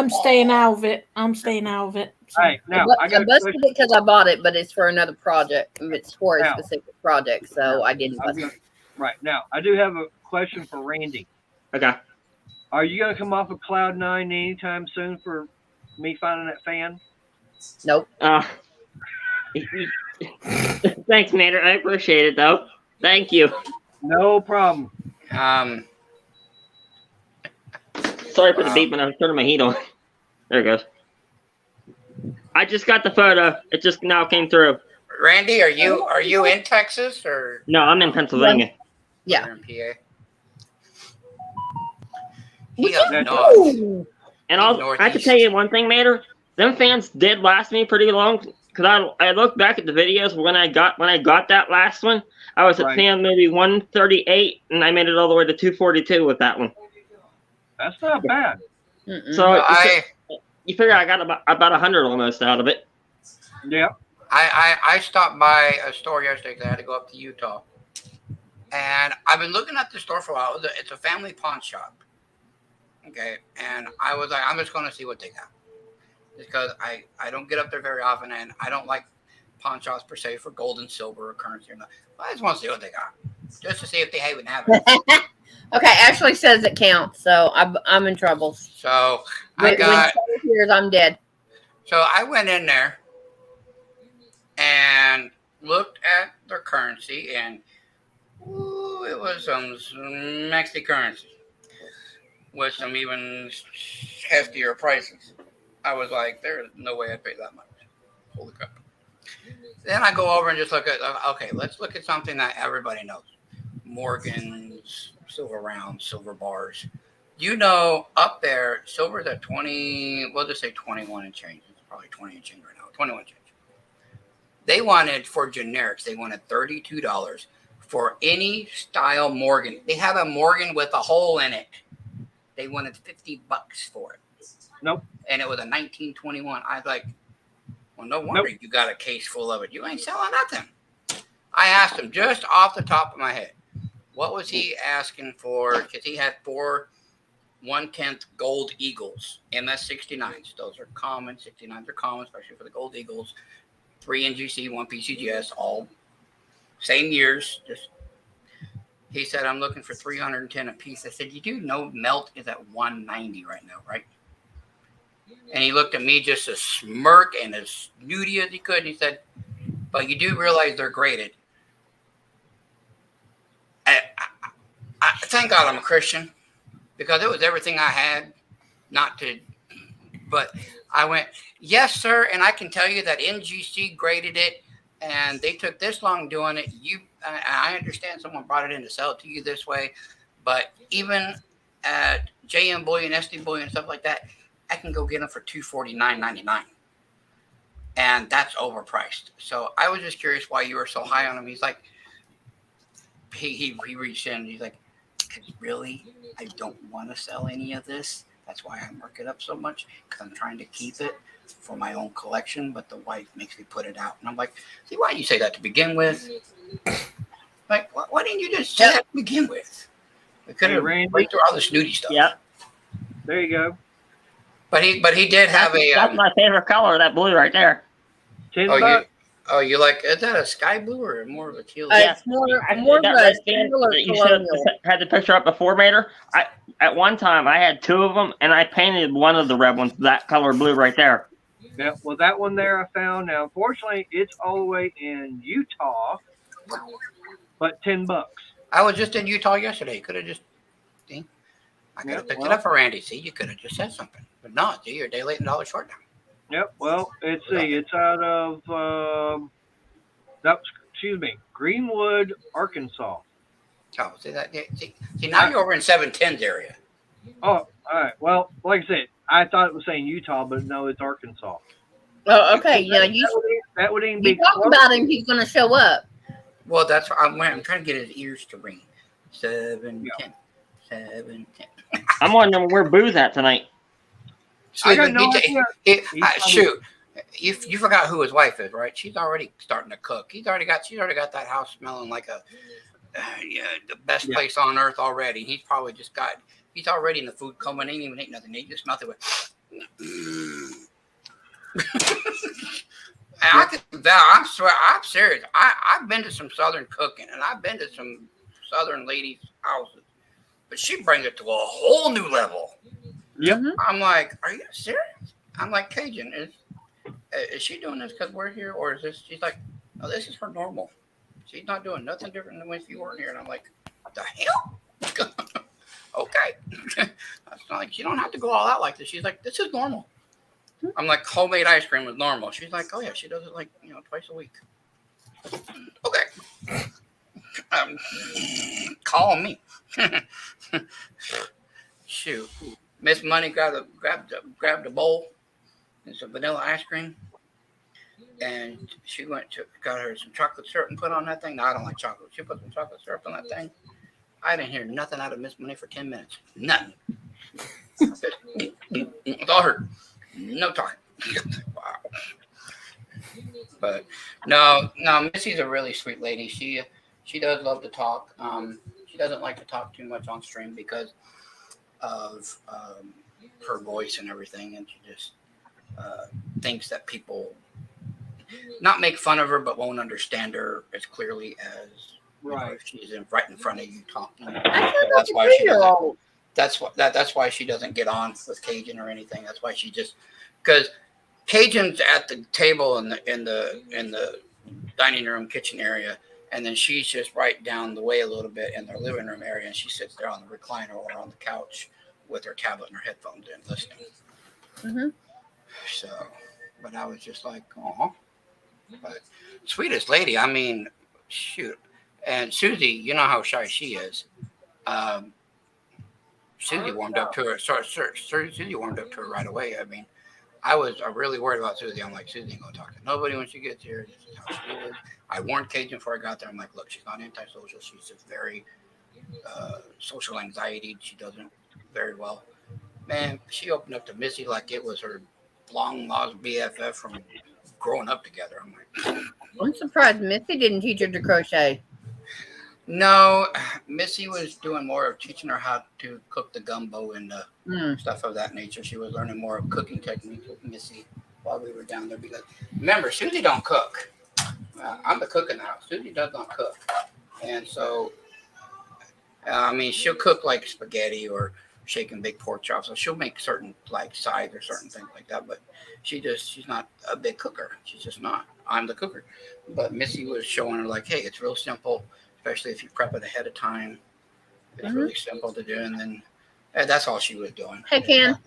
staying out of it. I'm staying out of it. So. Hey, now I got I busted it because I bought it, but it's for another project. It's for a Now. specific project, so I didn't bust it. Right. Now, I do have a question for Randy. Okay. Are you going to come off of Cloud 9 anytime soon for me finding that fan? Nope. Thanks, Nader. I appreciate it, though. Thank you. No problem. Sorry for the beep when I was turning my heat on. There it goes. I just got the photo. It just now came through. Randy, are you in Texas or No, I'm in Pennsylvania. Yeah. you're in PA? Would He up you- north. And I can Northeast. tell you one thing, Mater. Them fans did last me pretty long. Because I look back at the videos when I got that last one. I was at Right. fan maybe 138, and I made it all the way to 242 with that one. That's not bad. Mm-mm. So I you figure I got about 100 almost out of it. Yeah. I stopped by a store yesterday because I had to go up to Utah, and I've been looking at the store for a while. It's a family pawn shop. Okay, and I was like, I'm just going to see what they got, because I don't get up there very often, and I don't like pawn shops per se for gold and silver or currency or not. I just want to see what they got, just to see if they even have it. Okay, Ashley says it counts, so I'm in trouble. So When I Taylor hears I'm dead. went in there and looked at their currency, and ooh, it was some Mexican currency with some even heftier prices. I was like, there's no way I'd pay that much. Holy crap. Then I go over and just look at, okay, let's look at something that everybody knows. Morgan's, silver rounds, silver bars. You know, up there, silver's at 20, we'll just say 21 and change. It's probably 20 and change right now, 21 and change. They wanted, for generics, they wanted $32 for any style Morgan. They have a Morgan with a hole in it. They wanted $50 for it. Nope. And it was a 1921. I was like, well, no wonder you got a case full of it. You ain't selling nothing. I asked him just off the top of my head, what was he asking for? Because he had 4 1/10 gold Eagles, MS69s. Those are common. 69s are common, especially for the gold Eagles. 3 NGC, 1 PCGS, all same years. Just he said, I'm looking for 310 a piece. I said, you do know melt is at 190 right now, right? And he looked at me just as smirk and as snooty as he could. And he said, but you do realize they're graded. I thank God I'm a Christian, because it was everything I had not to, but I went, yes, sir. And I can tell you that NGC graded it and they took this long doing it. I understand someone brought it in to sell it to you this way, but even at JM Bullion, SD Bullion, stuff like that, I can go get them for $249.99. And that's overpriced. So I was just curious why you were so high on him. He's like, he reached in and he's like, really? I don't want to sell any of this. That's why I mark it up so much, because I'm trying to keep it for my own collection, but the wife makes me put it out. And I'm like, see, why didn't you say that to begin with? Like, why didn't you just say that to begin with? We could have Randy. went through all the snooty stuff. Yep. There you go. But he did have That's a. my favorite color, that blue right there. $10 Oh, bucks. Oh, you like, is that a sky blue or more of a teal? Yeah. It's more of that a red band similar that you should have colonial. had the picture up before, Mater. At one time I had 2 of them, and I painted one of the red ones that color blue right there. Yeah, well, that one there I found. Now, unfortunately, it's all the way in Utah, but $10. I was just in Utah yesterday. Could have just, see, I could have Yeah, picked well. it up for Randy. See, you could have just said something. But no, see, you're a day late and $1 short now. Yep. Well, it's out of Greenwood, Arkansas. Oh, see that? See, now you're over in 710's area. Oh, all right. Well, like I said, I thought it was saying Utah, but no, it's Arkansas. Oh, okay. Yeah, That would even you be talk close. about him. He's going to show up. Well, that's what I'm trying to get his ears to ring. 710. 710. I'm wondering where Boo's at tonight. I got no idea. Shoot, you forgot who his wife is, right? She's already starting to cook. She's already got that house smelling like the best place on earth already. He's probably he's already in the food coma. He ain't even ate nothing. He just smelled it with. I swear, I'm serious. I've been to some Southern cooking, and I've been to some Southern ladies' houses, but she brings it to a whole new level. Yep. I'm like, are you serious? I'm like, Cajun, is she doing this because we're here, or is this? She's like, no, this is her normal. She's not doing nothing different than when you weren't here. And I'm like, what the hell? Okay. It's not like you don't have to go all out like this. She's like, this is normal. I'm like, homemade ice cream is normal. She's like, oh yeah, she does it like twice a week. Okay. Call me. Shoot. Miss Money grabbed a bowl and some vanilla ice cream, and she got her some chocolate syrup and put on that thing. No, I don't like chocolate. She put some chocolate syrup on that thing. I didn't hear nothing out of Miss Money for 10 minutes. Nothing. It's all her. No talking. Wow. But no, Missy's a really sweet lady. She does love to talk. She doesn't like to talk too much on stream because of her voice and everything, and she just thinks that people not make fun of her, but won't understand her as clearly as if she's right in front of you talking. That's why she doesn't. That's why she doesn't get on with Cajun or anything. That's why she just because Cajun's at the table in the dining room kitchen area, and then she's just right down the way a little bit in their living room area, and she sits there on the recliner or on the couch with her tablet and her headphones in listening. Mm-hmm. So, but I was just like, oh, but sweetest lady. I mean, shoot. And Susie, you know how shy she is. Susie warmed up to her. Susie warmed up to her right away. I mean, I was really worried about Susie. I'm like, Susie ain't gonna talk to nobody when she gets here. This is how she is. I warned Cajun before I got there. I'm like, look, she's not antisocial. She's just very social anxiety. She doesn't very well. Man, she opened up to Missy like it was her long lost BFF from growing up together. I'm like, I'm surprised Missy didn't teach her to crochet. no, Missy was doing more of teaching her how to cook the gumbo and stuff of that nature. She was learning more of cooking techniques with Missy while we were down there. Because remember, Susie don't cook. I'm the cook in the house. Susie does not cook. And so, I mean, she'll cook like spaghetti or shaking big pork chops. So she'll make certain like sides or certain things like that. But she's not a big cooker. She's just not. I'm the cooker. But Missy was showing her like, hey, it's real simple, especially if you prep it ahead of time. It's really simple to do. And then that's all she was doing. Hey, Ken.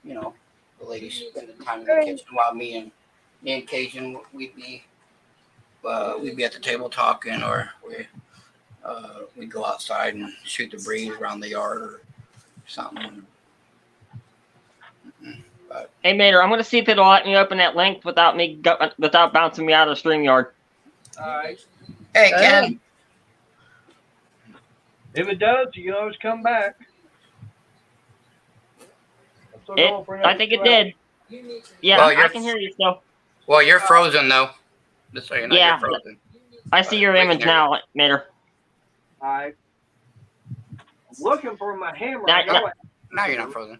You know, the ladies spending time in the kitchen while me and Cajun, we'd be at the table talking, or we'd go outside and shoot the breeze around the yard or something. But, Hey, Mater, I'm going to see if it'll let me open that link without bouncing me out of the StreamYard. All right. hey, Ken. If it does, you can always come back. I'm still going for another I think 2 it did. Yeah, Well, I can hear you still. Well, you're frozen though. Just so you know, Yeah. you're frozen. I see your We can image hear you. now, Mater. All right. I'm looking for my hammer. Now- I know it. Now you're not frozen.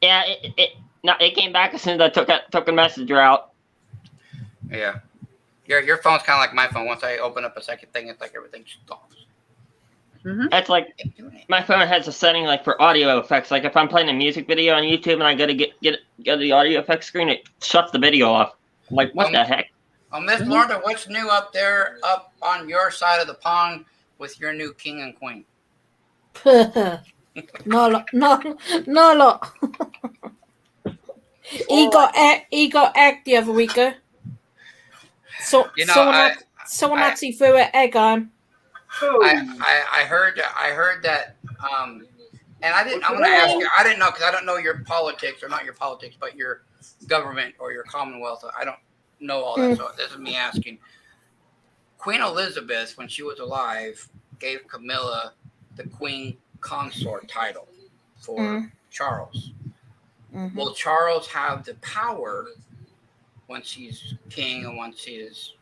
Yeah, it came back as soon as I took the messenger out. Yeah. Your phone's kind of like my phone. Once I open up a second thing, it's like everything stops. It's like my phone has a setting like for audio effects. Like if I'm playing a music video on YouTube and I go to get the audio effects screen, it shuts the video off. I'm like, what the heck? Oh, Miss Lorna, what's new up there, up on your side of the pond with your new king and queen? No lot. He got egg the other week. So You know, someone I- actually threw an egg on. I heard that, and I didn't. I'm going to ask you. I didn't know because I don't know your politics, or not your politics, but your government or your Commonwealth. I don't know all that. So this is me asking. Queen Elizabeth, when she was alive, gave Camilla the Queen Consort title for Charles. Mm-hmm. Will Charles have the power once he's king and once he is,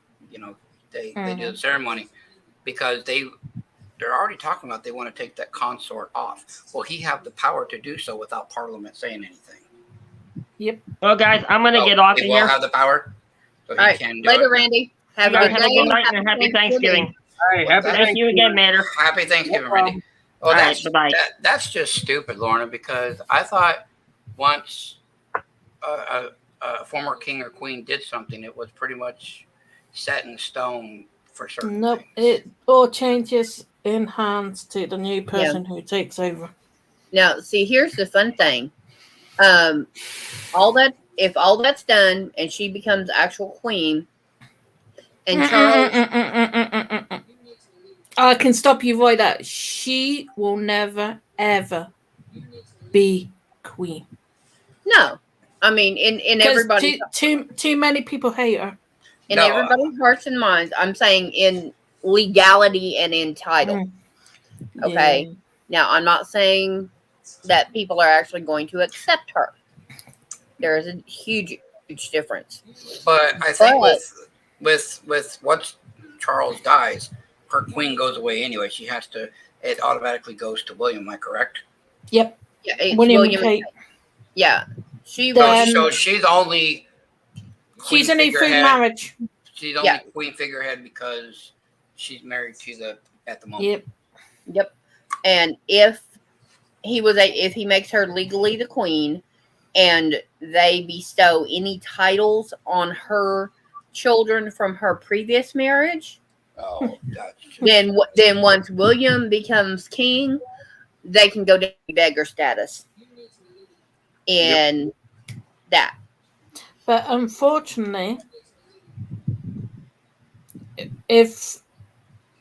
they do the ceremony? Because they're already talking about they want to take that consort off. Will he have the power to do so without Parliament saying anything? Yep. Well, guys, I'm gonna get off He of will here. have the power, so he All right. can do Later, it. Randy. Have You a guys good have day. a good night and happy Thanksgiving. Hey, happy Thank you again, Mater. Happy Thanksgiving, No Randy. Well, All that's right, bye-bye. that's just stupid, Lorna, because I thought once a former king or queen did something, it was pretty much set in stone for certain Nope. things. It all changes in hands to the new person who takes over. Now, see, here's the fun thing. If all that's done and she becomes actual queen, and Charles, I can stop you right there. She will never ever be queen. no, I mean, in 'Cause everybody's too many people hate her. everybody's hearts and minds. I'm saying in legality and in title. Okay. Yeah. Now, I'm not saying that people are actually going to accept her. There is a huge difference. But I think But- with once Charles dies, her queen goes away anyway. She has to. It automatically goes to William. Am I correct? Yep. Yeah, it's William William. and Kate. Yeah, she The- was. So she's only. She's queen only through figurehead. marriage. She's only Yeah. queen figurehead because she's married to at the moment. Yep. Yep. And if he makes her legally the queen, and they bestow any titles on her children from her previous marriage, Oh, that's just, then once William becomes king, they can go down to beggar status. And that. But unfortunately, if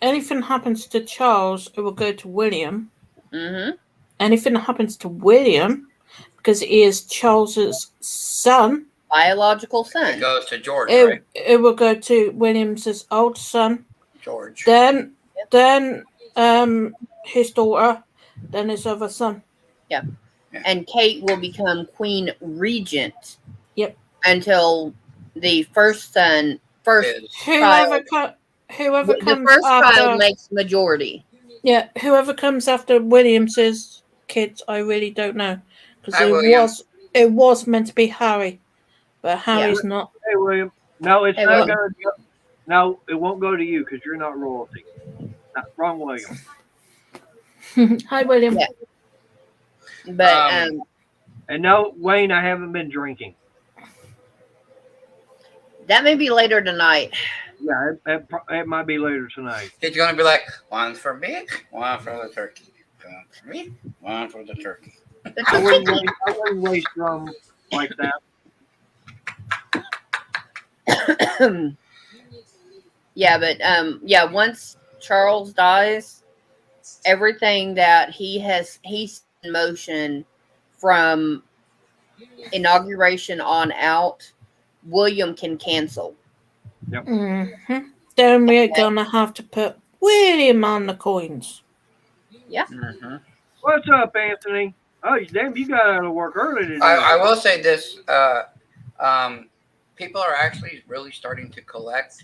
anything happens to Charles, it will go to William. Mm-hmm. Anything that happens to William, because he is Charles's son, Biological it son. goes to George, right? it will go to William's old son. George. Then his daughter, then his other son. And Kate will become queen regent. Yep. Until the first son, Is- Whoever the comes first after, child makes majority. yeah, whoever comes after William's kids, I really don't know, because Hi, William. it was meant to be Harry, but Harry's not. Hey, William. No, it's Hey, not William. going to go. No, it won't go to you because you're not royalty. Wrong, William. Hi, William. Yeah. But And no, Wayne, I haven't been drinking. that may be later tonight. Yeah, it might be later tonight. He's gonna be like, one for me, one for the turkey. One for me, one for the turkey. I wouldn't waste rum like that. Yeah, but once Charles dies, everything that he's in motion from inauguration on out, William can cancel. Mm-hmm. Then we're gonna have to put William on the coins. Mm-hmm. What's up, Anthony? Oh, damn, you got out of work early today. I will say this: people are actually really starting to collect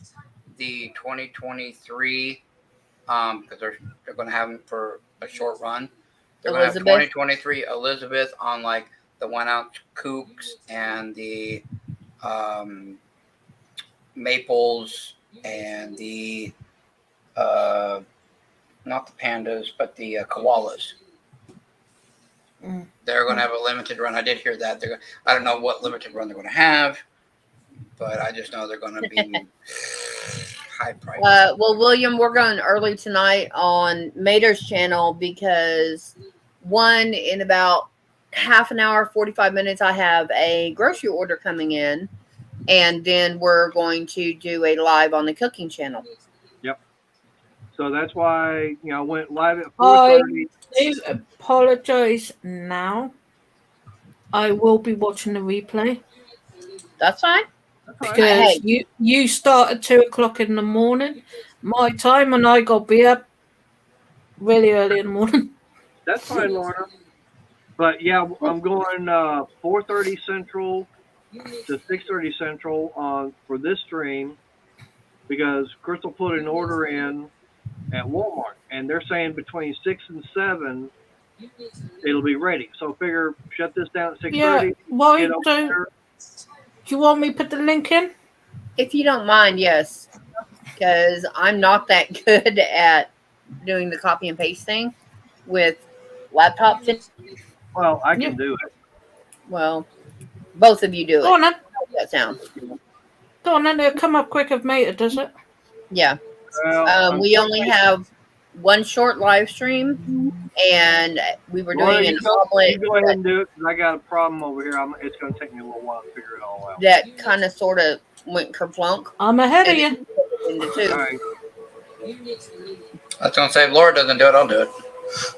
the 2023 because they're going to have them for a short run. They're going to have Elizabeth? 2023 Elizabeth on like the 1 ounce kooks and the Maples and the not the pandas, but the koalas. Mm. They're going to have a limited run. I did hear that. I don't know what limited run they're going to have, but I just know they're going to be high price. Well, William, we're going early tonight on Mater's channel because one, in about half an hour, 45 minutes, I have a grocery order coming in, and then we're going to do a live on the cooking channel. So that's why, I went live at I 4:30. do apologize now. I will be watching the replay That's fine. That's all right. because Hey. you start at 2:00 in the morning, my time, and I got to be up really early in the morning. That's fine, Lorna. But yeah, I'm going 4:30 Central to 6:30 Central on for this stream because Crystal put an order in at Walmart, and they're saying between 6 and 7 it'll be ready. So figure shut this down at 6:30. Yeah, why get over don't there. do you want me to put the link in? If you don't mind, yes. Because I'm not that good at doing the copy and paste thing with laptops. Well, I can Yeah. do it. Well, both of you do Go it. on then. How does that sound? Go on then. It'll come up quick if Mater does it. Yeah. Well, We only have one short live stream, and we were Lorna, doing an you go omelet ahead and do it because I got a problem over here. It's going to take me a little while to figure it all out. that kind of sort of went kerplunk I'm ahead of you. into All two. right. I was going to say, if Laura doesn't do it, I'll do it.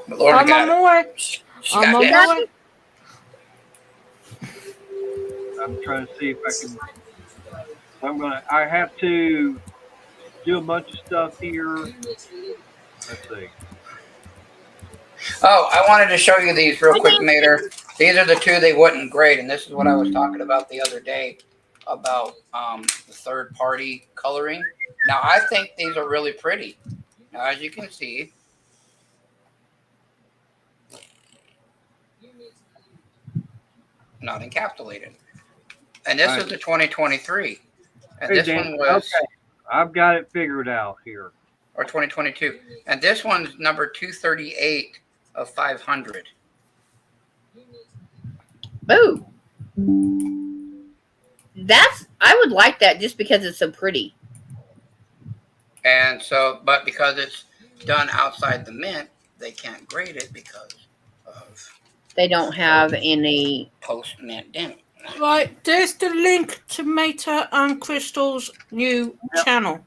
But Laura I'm on got it. my way. She I'm got on that. my way. I'm trying to see if I can. I have to do a bunch of stuff here. Let's see. Oh, I wanted to show you these real quick, Mater. These are the two they wouldn't grade, and this is what I was talking about the other day about the third-party coloring. Now, I think these are really pretty. Now, as you can see, not encapsulated. And this is the 2023. And Hey, this Dan, one was, okay. I've got it figured out here. or 2022. And this one's number 238 of 500. Boo. I would like that just because it's so pretty. And so, but because it's done outside the mint, they can't grade it because of They don't have any. post-mint damage. Right, there's the link to Mater and Crystal's new channel.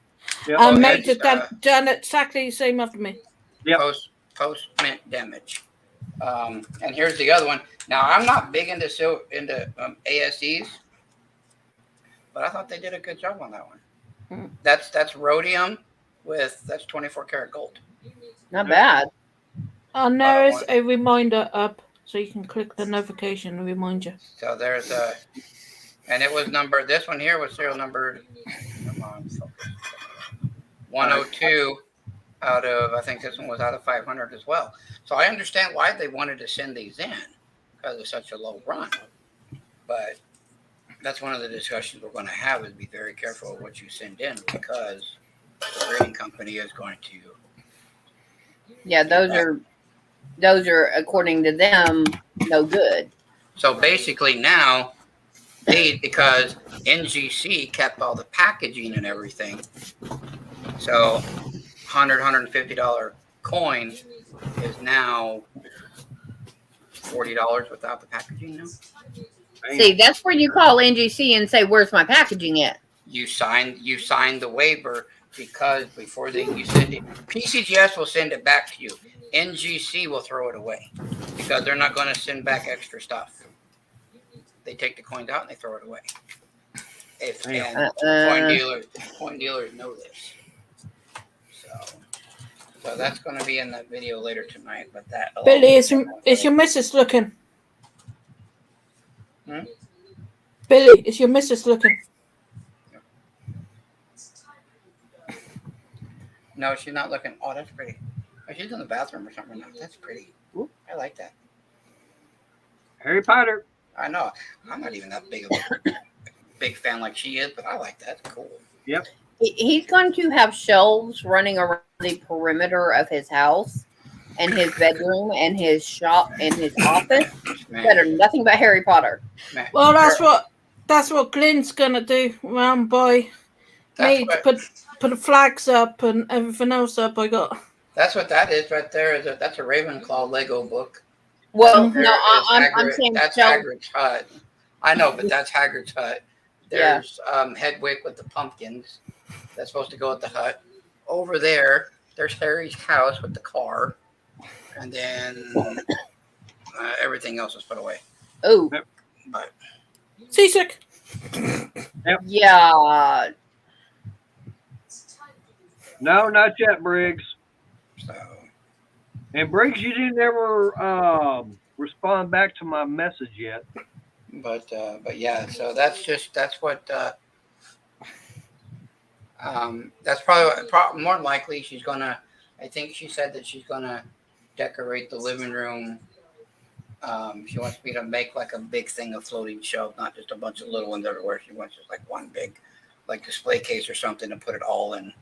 Yep. And Okay, Mater done exactly the same after me. Yep. Post-mint damage. And here's the other one. Now, I'm not big into ASEs, but I thought they did a good job on that one. Mm. That's rhodium that's 24 karat gold. Not bad. And there is a reminder up, so you can click the notification and remind you. So there's and it was numbered. This one here was serial numbered 102 out of, I think this one was out of 500 as well. So I understand why they wanted to send these in because it's such a low run. But that's one of the discussions we're going to have is be very careful of what you send in because the grading company is going to. Yeah, those are according to them no good. So basically now, because NGC kept all the packaging and everything, so $150 coin is now $40 without the packaging now. See, that's where you call NGC and say, "Where's my packaging at?" You signed the waiver because before you send it, PCGS will send it back to you. NGC will throw it away because they're not going to send back extra stuff. They take the coins out and they throw it away. Coin dealers know this. So that's going to be in the video later tonight. But Billy, is your missus looking? Hmm? Billy, is your missus looking? No, she's not looking. Oh, that's pretty. Oh, she's in the bathroom or something. No, that's pretty. Ooh, I like that. Harry Potter. I know. I'm not even that big of a big fan like she is, but I like that. It's cool. Yep. He's going to have shelves running around the perimeter of his house and his bedroom and his shop and his office that are nothing but Harry Potter. Man, Well, that's what Glenn's gonna do. Round by that's me to what, put the flags up and everything else up. I got. that's what that is right there. That's a Ravenclaw Lego book. Well, There no, is I'm Hagrid- saying that's shelves. Hagrid's hut. I know, but that's Hagrid's hut. Yeah. There's Hedwig with the pumpkins. That's supposed to go at the hut. Over there's Harry's house with the car, and then everything else is put away. Oh, But Seasick. yeah. No, not yet, Briggs. so And Briggs, you didn't ever respond back to my message yet. but yeah, so that's what that's probably more than likely she's gonna. I think she said that she's gonna decorate the living room. She wants me to make like a big thing of floating shelves, not just a bunch of little ones everywhere. She wants just like one big, like display case or something to put it all in,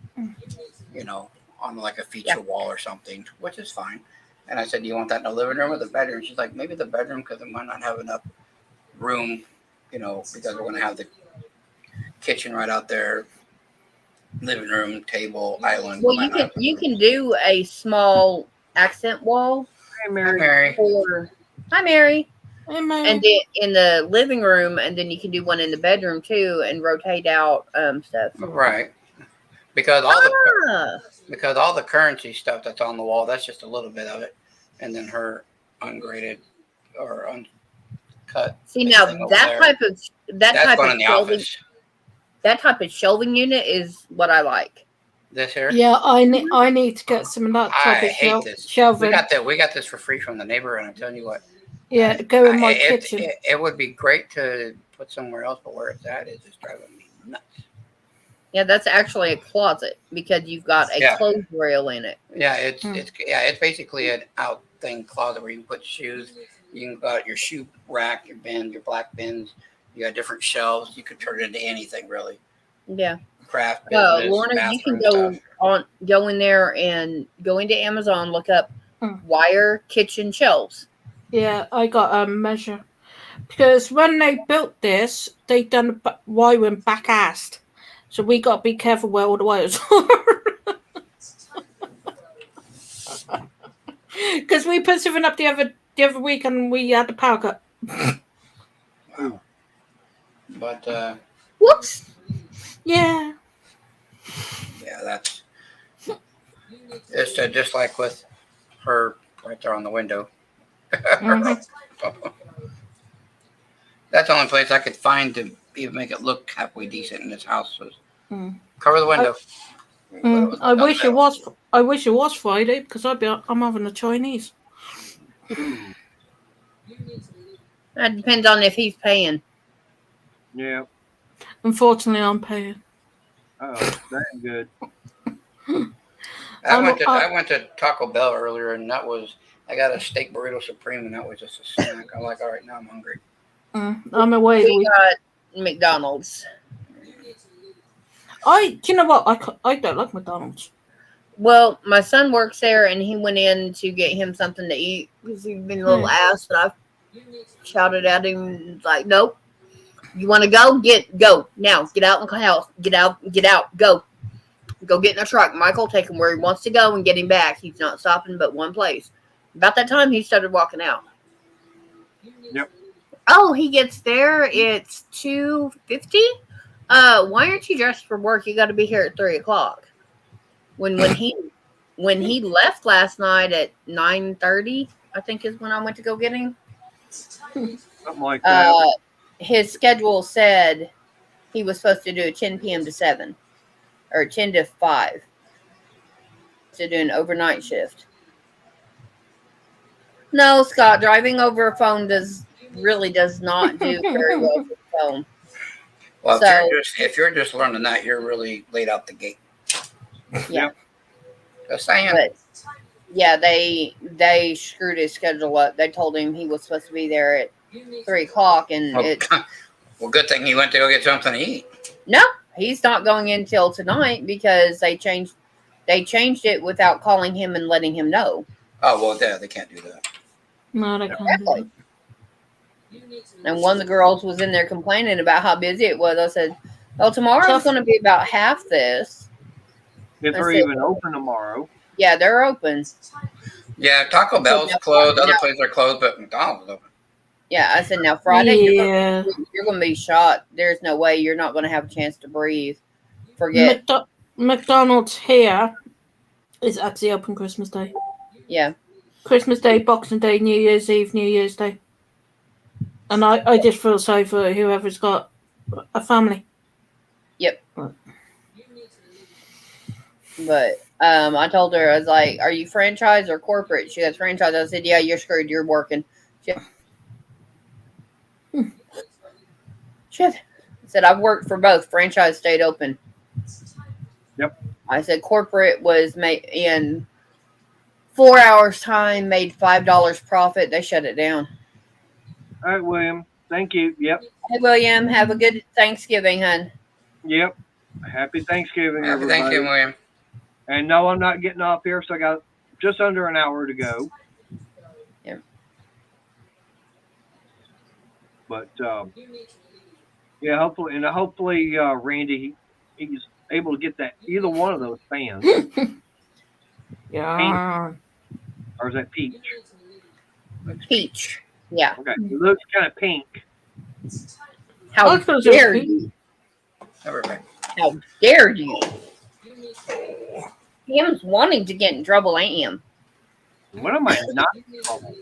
on like a feature wall or something, which is fine. And I said, "Do you want that in the living room or the bedroom?" She's like, "Maybe the bedroom because it might not have enough room, because we're going to have the kitchen right out there, living room, table, island." Well, you can do a small accent wall Hey, Hi, Mary. Mary. for Hi Mary. Hey, man. And then in the living room, and then you can do one in the bedroom too, and rotate out stuff. Right. Because all the currency stuff that's on the wall, that's just a little bit of it, and then her ungraded or uncut. See now thing over that there. type of That's going in the shelving, office. that type of shelving unit is what I like. This here. Yeah, I need to get some of that I type of hate this. shelving. We got this for free from the neighbor, and I'm telling you what, Yeah, go in my it, kitchen. it would be great to put somewhere else, but where it's at is just driving me nuts. Yeah, that's actually a closet because you've got a Yeah. clothes rail in it. Yeah, it's basically an out thing closet where you can put shoes. You can got your shoe rack, your bins, your black bins. You got different shelves. You could turn it into anything really. Yeah. Craft business, Lorna, you can bathroom stuff. go in there and go into Amazon, look up Hmm. wire kitchen shelves. Yeah, I got a measure because when they built this, they done the wiring back-assed, so we got to be careful where all the wires are. Because we put something up the other week and we had the power cut. But Whoops. Yeah. yeah, that's it's just like with her right there on the window. Mhm. That's the only place I could find to even make it look halfway decent in this house was Mm. cover the window. I wish it was. I wish it was Friday because I'm having a Chinese. That depends on if he's paying. Yeah. Unfortunately, I'm paying. Oh, that ain't good. I went to Taco Bell earlier, and I got a steak burrito supreme, and that was just a snack. I'm like, all right, now I'm hungry. I'm away the We week. got McDonald's. Do you know what? I don't like McDonald's. Well, my son works there, and he went in to get him something to eat because he'd been a little ass. But I shouted at him like, "Nope, you want to go? Go now. Get out in the house. Get out. Go get in a truck. Michael, take him where he wants to go and get him back. He's not stopping but one place." About that time, he started walking out. Yep. Oh, he gets there. It's 2:50. Why aren't you dressed for work? You got to be here at 3:00. When he left last night at 9:30, I think is when I went to go get him. Something like that. His schedule said he was supposed to do a 10 p.m. to 7 or 10 to 5 to do an overnight shift. No, Scott, driving over a phone does not do very well with the phone. Well, So- if you're just learning that, you're really late out the gate. Yeah. Just saying. But yeah, they screwed his schedule up. They told him he was supposed to be there at 3:00, and Well, it well, good thing he went to go get something to eat. no, he's not going in till tonight because they changed it without calling him and letting him know. Oh well, yeah, they can't do that. No, they can't do Exactly. that. And one of the girls was in there complaining about how busy it was. I said, "Oh, tomorrow's going to be about half this." If they're I said- even open tomorrow. Yeah, they're open. Yeah, Taco Bell's closed. Other places are closed, but McDonald's is open. Yeah, I said, now Friday Yeah. you're going to be shot. There's no way you're not going to have a chance to breathe. Forget. McDonald's here is actually open Christmas Day. Yeah. Christmas Day, Boxing Day, New Year's Eve, New Year's Day. And I just feel sorry for whoever's got a family. But I told her, I was like, are you franchise or corporate? She goes, franchise. I said, yeah, you're screwed. You're working. Shit. I said, I've worked for both. Franchise stayed open. Yep. I said, corporate was made in 4 hours time, made $5 profit. They shut it down. All right, William. Thank you. Yep. Hey, William, have a good Thanksgiving, hun. Yep. Happy Thanksgiving, Happy everybody. Thanksgiving, William. And no, I'm not getting off here, so I got just under an hour to go. Yeah. But yeah, hopefully, Randy, he's able to get that either one of those fans, Yeah. or is that peach? Peach. Yeah. Okay, it looks kind of pink. How I thought it was dare pink. you? Everybody. How dare you? Him's wanting to get in trouble, ain't him? When am I not in trouble?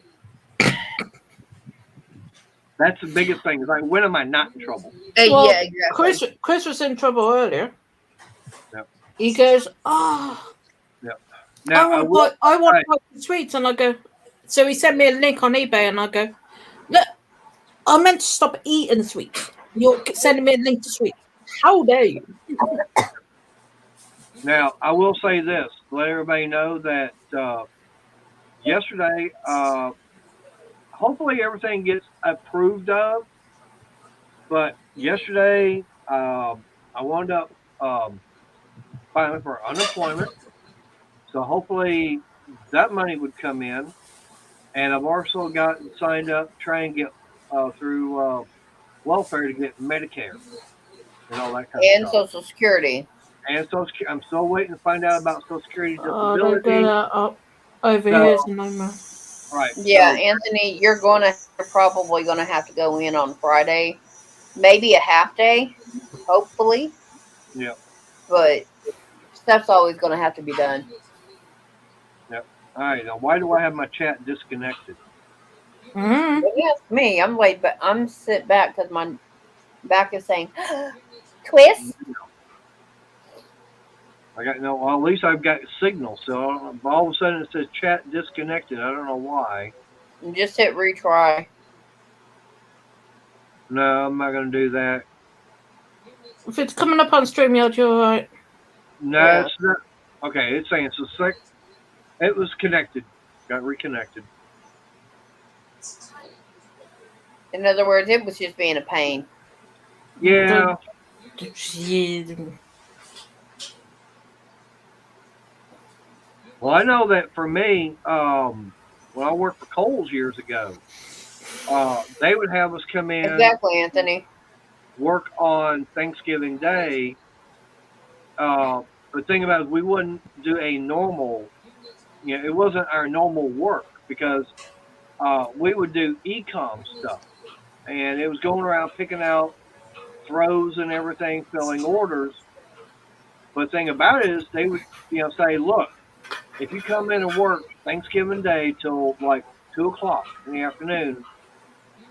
That's the biggest thing. Is like, when am I not in trouble? Well, Yeah, exactly. Chris was in trouble earlier. Yep. He goes, oh, Now, I want to buy the sweets. And I go, so he sent me a link on eBay and I go, look, I meant to stop eating sweets. You're sending me a link to sweets. How dare you? Now, I will say this, let everybody know that yesterday, hopefully everything gets approved of, but yesterday I wound up filing for unemployment, so hopefully that money would come in, and I've also gotten signed up to try and get through welfare to get Medicare and all that kind And of stuff. Social Security. And Social Security, I'm still waiting to find out about Social Security Oh, they disability. got up over No. here is no more. Right. Yeah, So, Anthony, you're probably gonna have to go in on Friday, maybe a half day, hopefully. Yeah. But stuff's always gonna have to be done. all right. Now, why do I have my chat disconnected? Mm-hmm. Don't ask me. I'm laid, but I'm sit back because my back is saying, twist. I got no. Well, at least I've got signal. So all of a sudden it says chat disconnected. I don't know why. Just hit retry. No, I'm not going to do that. If it's coming up on StreamYard, you're all right. No, Yeah. it's not. Okay, it's saying so. It was connected. Got reconnected. In other words, it was just being a pain. Yeah. Well, I know that for me, when I worked for Kohl's years ago, they would have us come in, Exactly, Anthony. work on Thanksgiving Day. The thing about it is we wouldn't do a normal, it wasn't our normal work because we would do e-com stuff. And it was going around picking out throws and everything, filling orders. But the thing about it is they would, say, look, if you come in and work Thanksgiving Day till like 2 o'clock in the afternoon,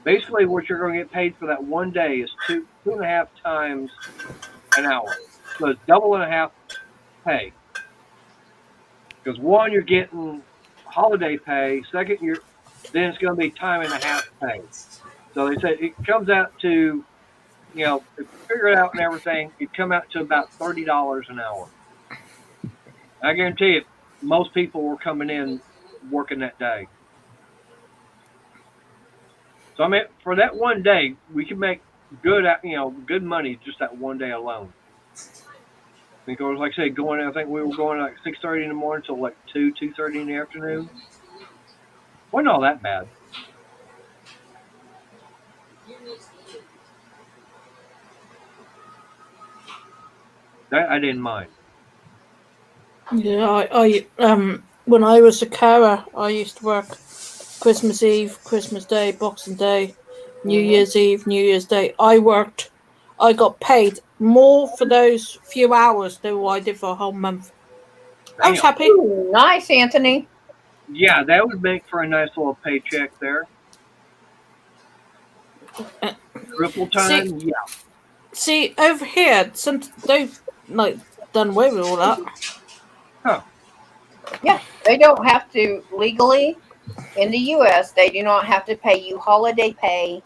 basically what you're going to get paid for that one day is two and a half times an hour. So it's double and a half pay. Because one, you're getting holiday pay. Second, then it's going to be time and a half pay. So they said it comes out to, if you figure it out and everything, it'd come out to about $30 an hour. I guarantee you, most people were coming in working that day. So I mean, for that one day, we could make good money just that one day alone. Because, like I said, I think we were going like 6:30 in the morning till like 2:30 in the afternoon. Wasn't all that bad. That I didn't mind. Yeah, I when I was a carer, I used to work Christmas Eve, Christmas Day, Boxing Day, New Year's Eve, New Year's Day. I got paid more for those few hours than what I did for a whole month. I was Damn. happy. Ooh, nice, Anthony. Yeah, that would make for a nice little paycheck there. Triple time, yeah. See, over here, they've like done away with all that. Yeah, they don't have to legally in the U.S. They do not have to pay you holiday pay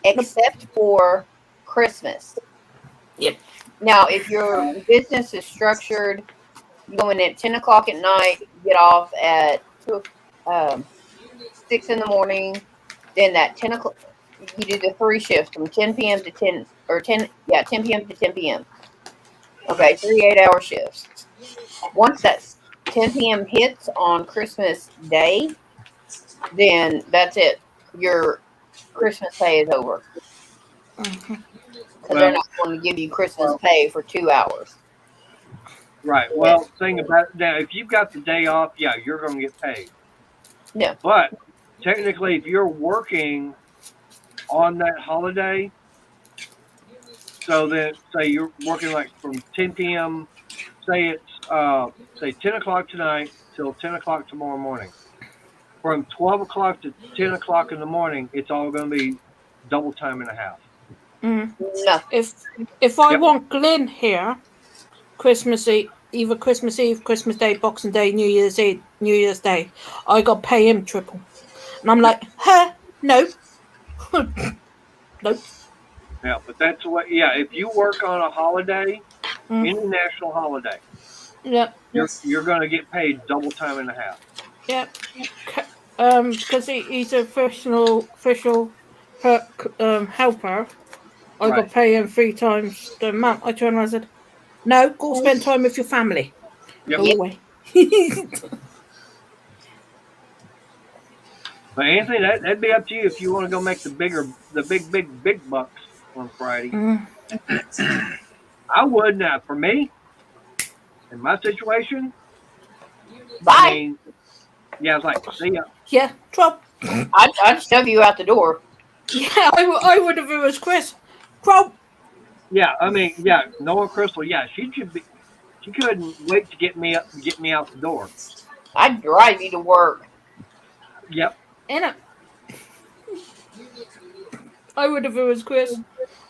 except for Christmas. Yep. Now, if your business is structured, you go in at 10 o'clock at night, get off at 6 in the morning, then that 10 o'clock, you do the 3 shifts from 10 p.m. to 10 p.m. to 10 p.m. Okay, 3 8-hour shifts. Once that 10 p.m. hits on Christmas Day, then that's it. Your Christmas pay is over. Mhm. Because they're not going to give you Christmas pay for 2 hours. Right. Well, thing about now, if you've got the day off, yeah, you're going to get paid. Yeah. But technically, if you're working on that holiday, so that say you're working like from 10 p.m. Say it's say 10 o'clock tonight till 10 o'clock tomorrow morning. From 12 o'clock to 10 o'clock in the morning, it's all going to be double time and a half. Mm. No. If I Yep. want Glenn here, Christmas Eve, either Christmas Eve, Christmas Day, Boxing Day, New Year's Eve, New Year's Day, I got to pay him triple, and I'm like, huh? No, nope. Yeah, but that's what. Yeah, if you work on a holiday, Mm. any national holiday, Yep. you're going to get paid double time and a half. Yep. Because he's a official helper. I got to Right. pay him 3 times the amount. I turned around and said, "No, go spend time with your family. Yep. Go away." But Anthony, that'd be up to you if you want to go make the big bucks on Friday. Mm. I would now. For me, in my situation, I Bye. mean, yeah, I was like, see ya. Yeah, drop. I'd shove you out the door. Yeah, I would have if it was Chris. Drop. Yeah, I mean, yeah, Noah Crystal, yeah, she couldn't wait to get me out the door. I'd drive you to work. Yep. In it. I would if it was Chris.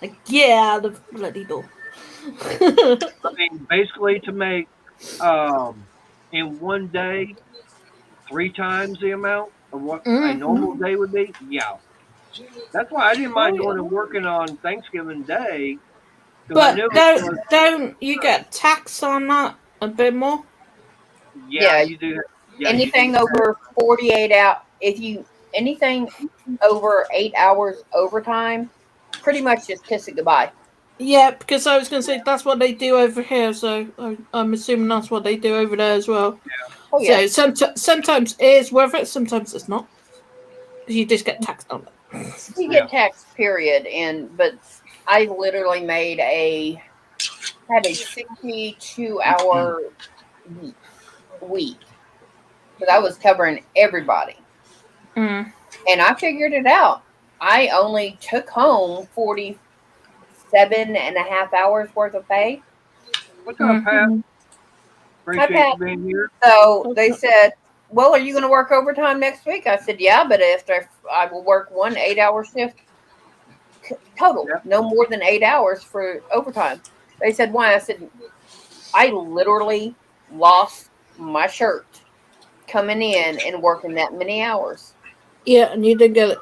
Like, yeah, the bloody door. I mean, basically to make in one day 3 times the amount of what a normal day would be. Yeah, that's why I didn't mind going and working on Thanksgiving Day. 'Cause I But knew don't you get tax on that a bit more? yeah, Yeah. you do. Yeah, Anything you do. over 48 out, anything over 8 hours overtime, pretty much just kiss it goodbye. Yeah, because I was going to say that's what they do over here, so I'm assuming that's what they do over there as well. Oh yeah. So sometimes it is worth it, sometimes it's not. You just get taxed on it. You get taxed, period. But I literally had a 62-hour week. But I was covering everybody. Mm. And I figured it out. I only took home 47.5 hours worth of pay. What's up, Pat? Appreciate Pat. you being here. So they said, well, are you going to work overtime next week? I said, yeah, but after I will work 1 8-hour shift total, Yep. no more than 8 hours for overtime. They said, why? I said, I literally lost my shirt coming in and working that many hours. Yeah, and you did get it.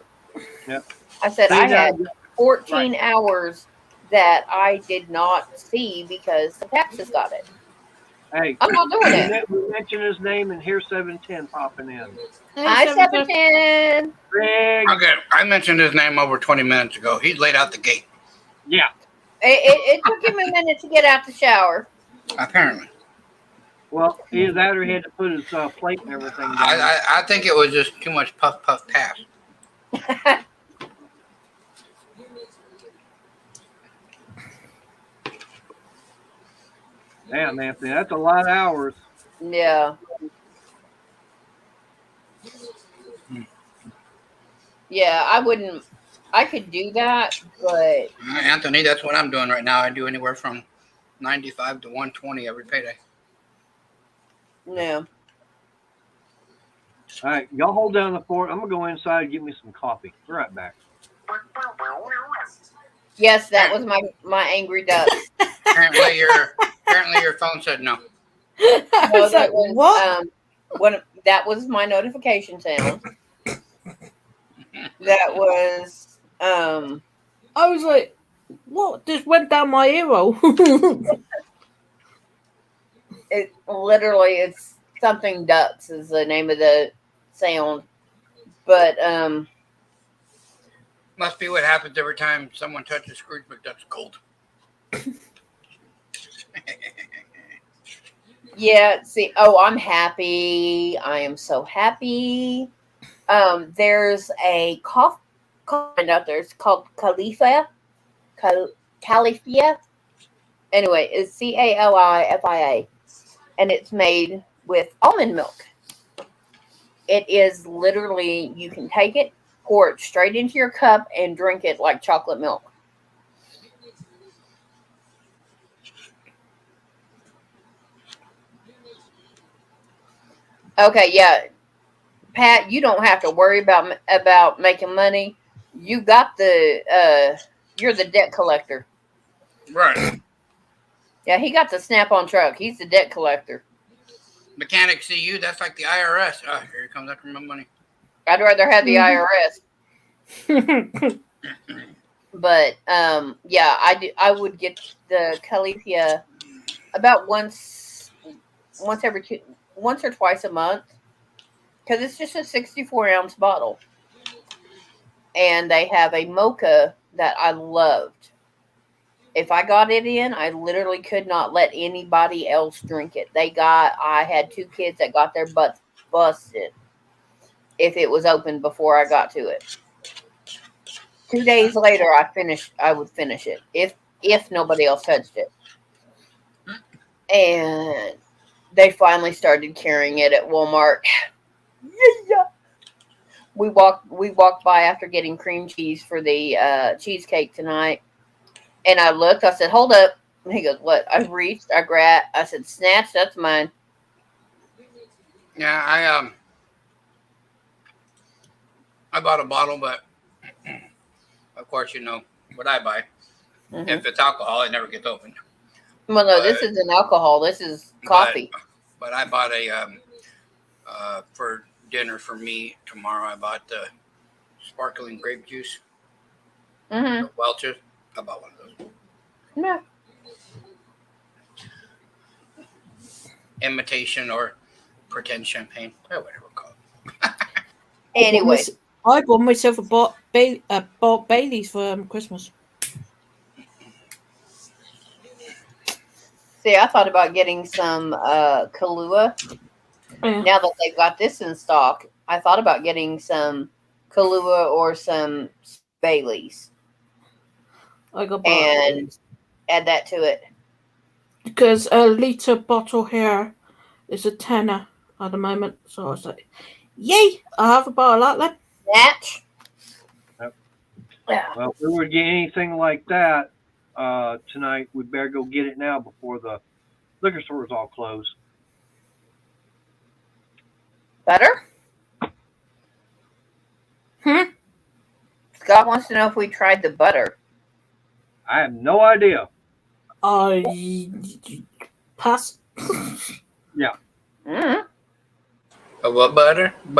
I said, I had 14 Right. hours that I did not see because the taxes got it. Hey, I'm not doing it. we mentioned his name, and here's 710 popping in. Hi, 710. Greg. Okay, I mentioned his name over 20 minutes ago. He's laid out the gate. Yeah. It took him a minute to get out the shower. Apparently. Well, either that or he had to put his plate and everything down. I think it was just too much puff pass. Damn, Anthony, that's a lot of hours. Yeah. Yeah, I wouldn't. I could do that, but Anthony, that's what I'm doing right now. I do anywhere from 95 to 120 every payday. no. All right, y'all hold down the fort. I'm gonna go inside and get me some coffee. Be right back. Yes, that was my angry duck. Apparently your phone said no. I No, was like, that was what? that was my notification sound. That was I was like, what just went down my ear hole? it literally it's something ducks is the name of the sound. But Must be what happens every time someone touches Scrooge McDuck's gold. yeah, see, I'm happy. I am so happy. There's a cough out there. It's called Califia. Califia. Anyway, it's Califia, and it's made with almond milk. It is literally, you can take it, pour it straight into your cup, and drink it like chocolate milk. Okay, yeah, Pat, you don't have to worry about making money. You got you're the debt collector. Right. Yeah, he got the Snap-on truck. He's the debt collector. Mechanic CU, that's like the IRS. Oh, here it comes after my money. I'd rather have the Mhm. IRS. But yeah, I would get the Califia about once or twice a month, because it's just a 64-ounce bottle, and they have a mocha that I loved. If I got it in, I literally could not let anybody else drink it. I had 2 kids that got their butts busted if it was open before I got to it. 2 days later, I would finish it if nobody else touched it. And they finally started carrying it at Walmart. Yeah. We walked by after getting cream cheese for the cheesecake tonight. And I looked, I said, hold up. And he goes, what? I reached, I grabbed, I said, snatch, that's mine. Yeah, I bought a bottle, but of course you know what I buy. Mm-hmm. If it's alcohol, it never gets opened. Well, no, this isn't alcohol. This is coffee. But I bought a for dinner for me tomorrow. I bought the sparkling grape juice. Mm-hmm. Welch's. I bought one of those. Yeah. Imitation or pretend champagne, or whatever it's called. Anyway, I bought myself a Bailey's for Christmas. see, I thought about getting some Kahlua. Yeah. Now that they've got this in stock, I thought about getting some Kahlua or some Bailey's I got and add that to it. because a litre bottle here is a tenner at the moment. So I was like, yay, I have a bottle like that. Natch. Yep. Yeah. Well, if we were to get anything like that tonight, we'd better go get it now before the liquor stores all close. Butter? Scott wants to know if we tried the butter. I have no idea. I pass. Mm-hmm. What butter? I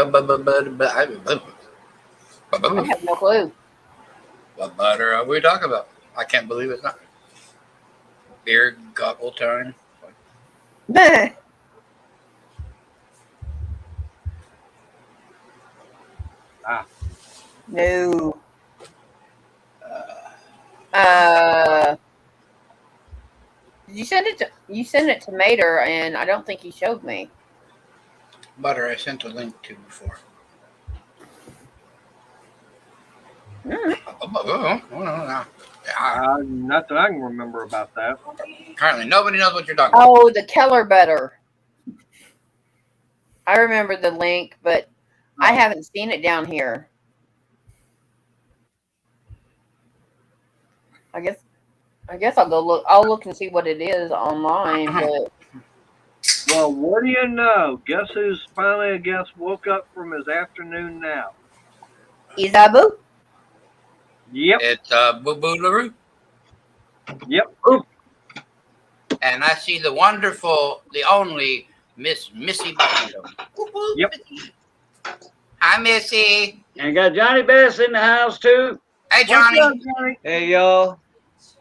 have no clue. What butter are we talking about? I can't believe it's not. Beer gobble time. No. Did you send it to? You sent it to Mater, and I don't think he showed me. Butter, I sent a link to before. Not that I can remember about that. Apparently, nobody knows what you're talking about. Oh, the Keller butter. I remember the link, but I haven't seen it down here. I guess I'll go look. I'll look and see what it is online. But Well, what do you know? Guess who's finally, I guess, woke up from his afternoon nap? Isabu? Yep. It's Boo Boo LaRue. Yep. And I see the wonderful, the only Miss Missy behind him. Yep. Hi, Missy. And got Johnny Bass in the house too. Hey, What's Johnny. up, Johnny? Hey y'all,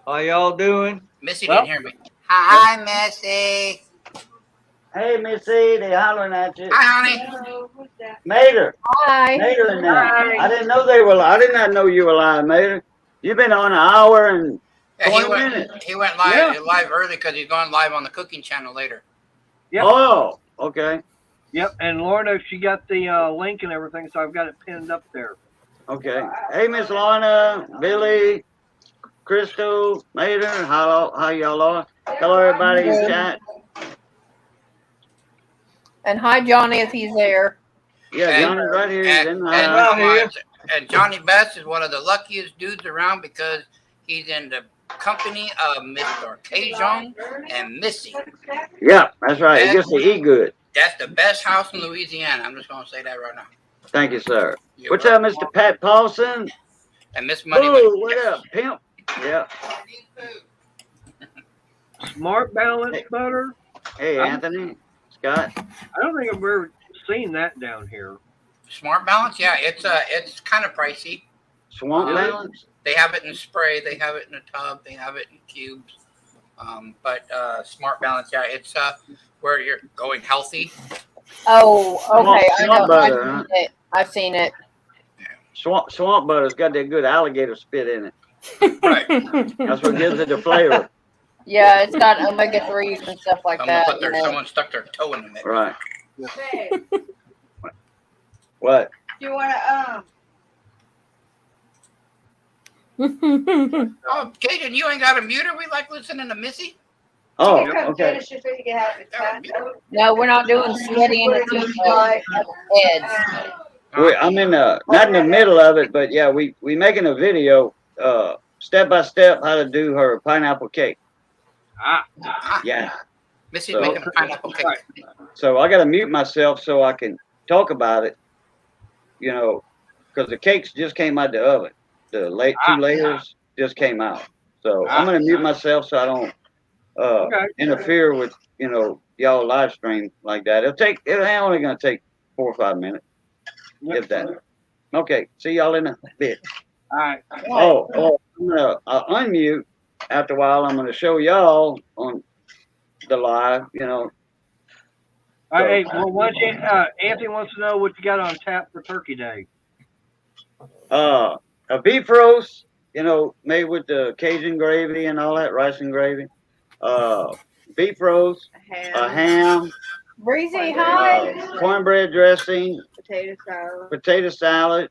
how y'all doing? Missy Well- didn't hear me. Hi, Missy. Hey, Missy, they hollering at you. Hi, honey. Mater, Hi. Mater and them. Hi. I didn't know they were. I did not know you were live, Mater. You've been on an hour and Yeah, 20 minutes. he went live Yeah. live early because he's going live on the cooking channel later. Yep. Oh, okay, Yep. And Lorna, she got the link and everything, so I've got it pinned up there. okay. Hey, Miss Lorna, Billy, Crystal, Mater, how y'all are? Hello, everybody in chat. And hi, Johnny, if he's there. Yeah, And- Johnny's right here. He's in the And, house. and Johnny Best is one of the luckiest dudes around because he's in the company of Mr. Cajun and Missy. Yeah, that's right. He gets to eat good. That's the best house in Louisiana. I'm just going to say that right now. Thank you, sir. You're What's up, welcome. Mr. Pat Paulson? And Miss Money. Ooh, what up, pimp? Yeah. Smart Balance butter. Hey, Anthony, Scott. I don't think I've ever seen that down here. Smart Balance, yeah, it's kind of pricey. Swamp Yeah. Balance? They have it in spray, they have it in a tub, they have it in cubes. But Smart Balance, yeah, it's where you're going healthy. Oh, okay. I Swamp know. butter, I've seen it. I've seen it. Swamp butter's got that good alligator spit in it. Right. That's what gives it the flavor. Yeah, it's got omega 3s and stuff like that. in it. Someone stuck their toe in the mix. Right. Hey, What? you wanna Oh, Kaden, you ain't got a muter? We like listening to Missy. Oh, come okay. finish your food, you can have it. No, we're not doing sweaty in the heads. I'm in the not in the middle of it, but yeah, we making a video, step by step how to do her pineapple cake. Ah. Yeah. Missy's So- making a pineapple cake. Right. So I got to mute myself so I can talk about it. You know, because the cakes just came out the oven. The two layers just came out. So I'm gonna mute myself so I don't Okay. interfere with y'all live stream like that. It'll only gonna take 4 or 5 minutes, if that. Okay, see y'all in a bit. All right. Oh, I'm gonna unmute after a while. I'm gonna show y'all on the live. All right. Hey, well, why don't you, Anthony wants to know what you got on tap for Turkey Day. A beef roast, made with the Cajun gravy and all that, rice and gravy. Beef roast, a ham, Breezy, hi. cornbread dressing, Potato salad, potato salad,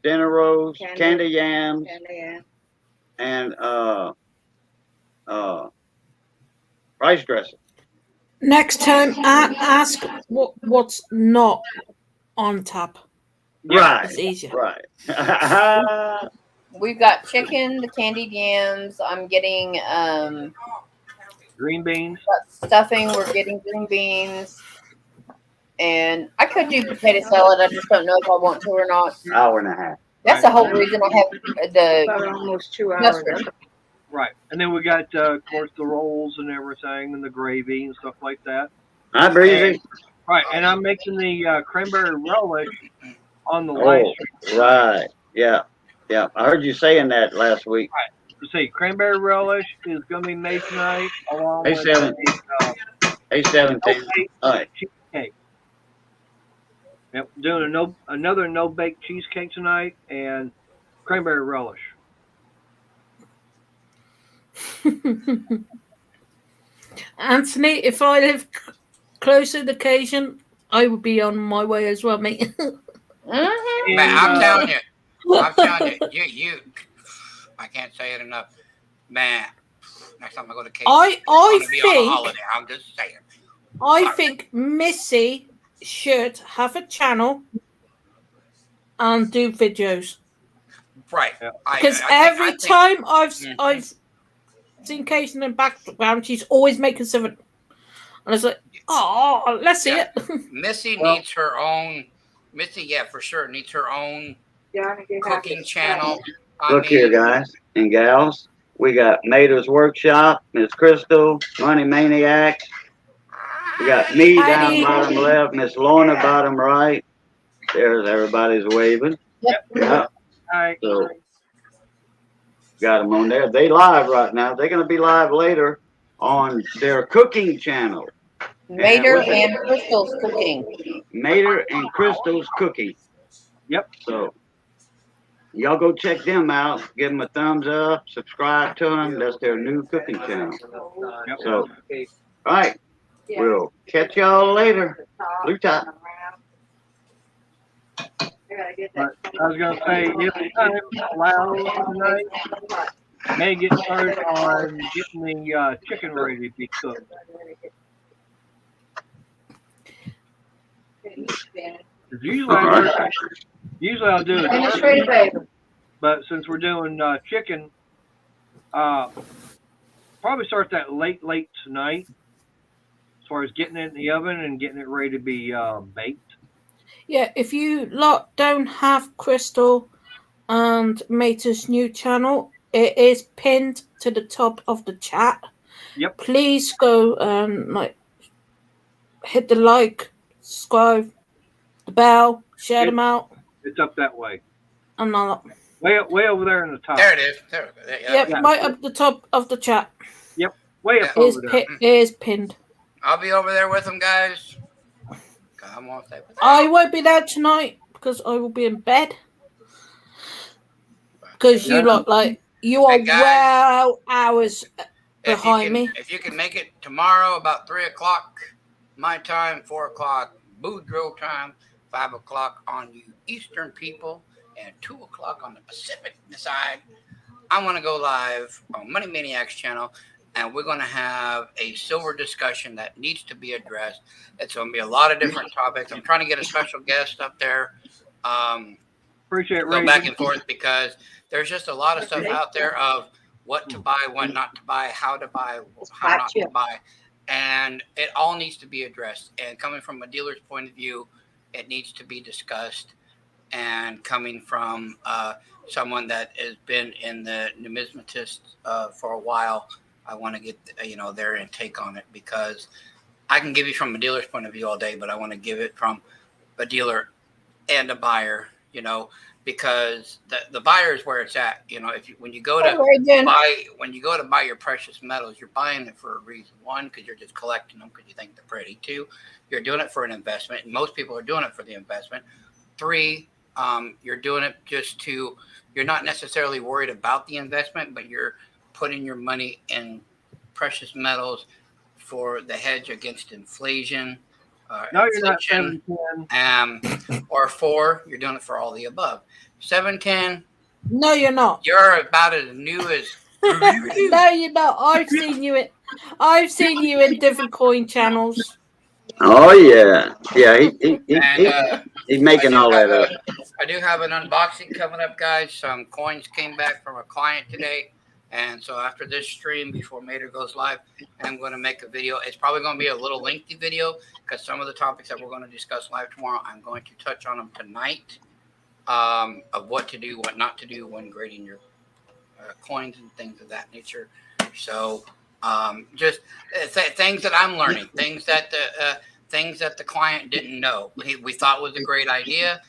dinner rolls, candy Candy- yams, candy, and rice dressing. Next time, ask what's not on tap. Right, It's easier. right. We've got chicken, the candied yams. I'm getting Green beans. stuffing. We're getting green beans. And I could do potato salad. I just don't know if I want to or not. Hour and a half. That's the whole reason I have the about almost 2 hours. mustard. Right. And then we got, of course, the rolls and everything and the gravy and stuff like that. Hi, Breezy. Right. And I'm making the cranberry relish on the live Oh, stream. right. Yeah. Yeah. I heard you saying that last week. Let's see, cranberry relish is going to be made tonight along Hey, with Seven. A17. no-bake All right. cheesecake. Yep, doing another no-bake cheesecake tonight and cranberry relish. Anthony, if I live closer to occasion, I would be on my way as well, mate. Mhm. Man, I'm And, telling you, you, I can't say it enough. Man, next time I go to Cape, I it's going to be on a think holiday. I'm just saying. I think Missy should have a channel and do videos. Right. Yeah. Because I every think- time I've Mhm. I've seen Kate in the background, she's always making something, and it's like, oh, let's see Yeah. it. Missy Well- needs her own. Missy, yeah, for sure, needs her own Johnny, you have cooking to- channel. I Look here, mean, guys and gals. We got Mater's Workshop, Miss Crystal, Money Maniacs. We got me down Patty. bottom left, Miss Lorna bottom right. There's everybody's waving. Yep. Yeah. All right. So got them on there. They live right now. They're gonna be live later on their cooking channel. Mater Yeah, and Crystal's cooking. Mater and Crystal's Cooking. Yep. So y'all go check them out. Give them a thumbs up. Subscribe to them. That's their new cooking channel. Yep. So, all right. We'll catch y'all later. Blue top. But I was gonna say, if time allows tonight, may get started on getting the chicken ready to be cooked. Usually I'll do And a it, straight baby. but since we're doing chicken, probably start that late tonight, as far as getting it in the oven and getting it ready to be baked. Yeah, if you lot don't have Crystal and Mater's new channel, it is pinned to the top of the chat. Yep. Please go and hit the like, subscribe, the bell, share them out, It's up that way, and all that. way over there in the top. there it is. There, Yep, yeah. right up the top of the chat Way up is over there. is pinned. I'll be over there with them, guys. Come on, stay with them. I won't be there tonight because I will be in bed. Because you Yeah. lot you are Hey, guys. well hours If behind you me. can, if you can make it tomorrow about 3 o'clock my time, 4 o'clock Boudreaux time, 5 o'clock on you Eastern people, and 2 o'clock on the Pacific side, I'm going to go live on Money Maniacs channel, and we're going to have a silver discussion that needs to be addressed. It's going to be a lot of different topics. I'm trying to get a special guest up there. Appreciate it, Go back Reagan. and forth because there's just a lot of stuff out there of what to buy, what not to buy, how to buy, how not to buy. And it all needs to be addressed. And coming from a dealer's point of view, it needs to be discussed. And coming from someone that has been in the numismatist for a while, I want to get their intake on it, because I can give you from a dealer's point of view all day, but I want to give it from a dealer and a buyer, because the buyer is where it's at. When you go to buy your precious metals, you're buying it for a reason. One, because you're just collecting them because you think they're pretty. Two, you're doing it for an investment, and most people are doing it for the investment. Three, you're doing it you're not necessarily worried about the investment, but you're putting your money in precious metals for the hedge against inflation. No, you're not inflation. 710. Or 4, you're doing it for all the above. 710, No, you're not. you're about as new as. No, you're not. I've seen you in different coin channels. Oh yeah. Yeah, And he's making all that up. I do have an unboxing coming up, guys. Some coins came back from a client today. And so after this stream, before Mater goes live, I'm going to make a video. It's probably going to be a little lengthy video because some of the topics that we're going to discuss live tomorrow, I'm going to touch on them tonight, of what to do, what not to do when grading your coins and things of that nature. So just things that I'm learning, things that the client didn't know. We thought was a great idea.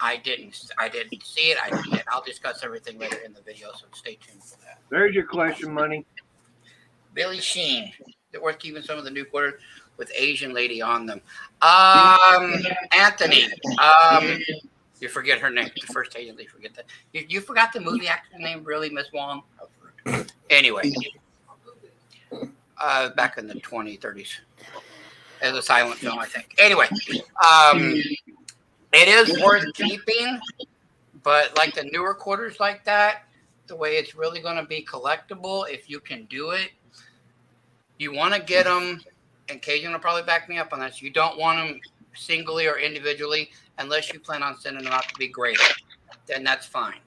I didn't see it. I'll discuss everything later in the video, so stay tuned for that. There's your collection money. Billy Sheen. They're worth keeping some of the new quarters with Asian lady on them. Anthony. You forget her name. The first Asian lady, forget that. You forgot the movie actor's name, really, Miss Wong? Anyway. Back in the 20s, 30s. As a silent film, I think. Anyway, it is worth keeping, but like the newer quarters like that, the way it's really going to be collectible, if you can do it, you want to get them, and Cajun will probably back me up on this, you don't want them singly or individually unless you plan on sending them out to be graded. Then that's fine.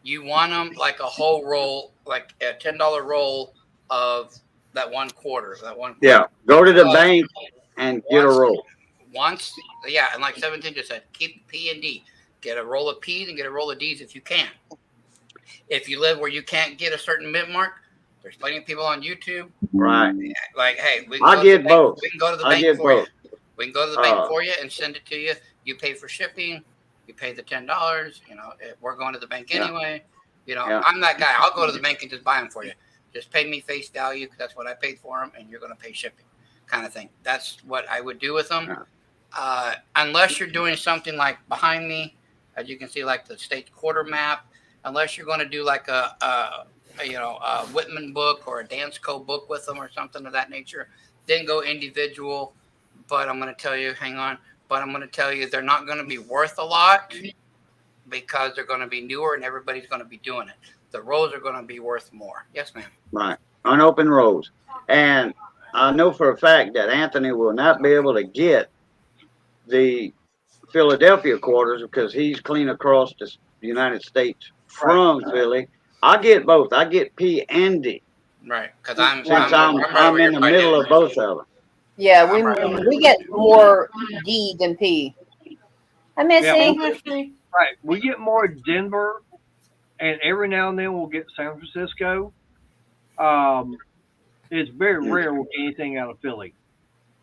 You want them like a whole roll, like a $10 roll of that one quarter. Yeah, go to the bank and get a roll. Yeah, and like 17 just said, keep P and D. Get a roll of P's and get a roll of D's if you can. If you live where you can't get a certain mint mark, there's plenty of people on YouTube. Right. Like, hey, we can I get both. We can go to the I bank get for you. both. We can go to the bank for you and send it to you. You pay for shipping. You pay the $10. You know, we're going to the bank anyway. You know, I'm that guy. I'll go to the bank and just buy them for you. Just pay me face value because that's what I paid for them, and you're going to pay shipping, kind of thing. That's what I would do with them. Unless you're doing something like behind me, as you can see, like the state quarter map. Unless you're going to do like a Whitman book or a Dansko book with them or something of that nature, then go individual. But I'm going to tell you, they're not going to be worth a lot because they're going to be newer and everybody's going to be doing it. The rolls are going to be worth more. Yes, ma'am. Right. Unopened rolls. And I know for a fact that Anthony will not be able to get the Philadelphia quarters because he's clean across the United States from Philly. I get both. I get P and D. Right. Because I'm in the middle of both of them. Yeah, we get more D than P. I miss Right. We get more Denver, and every now and then we'll get San Francisco. It's very rare we'll get anything out of Philly.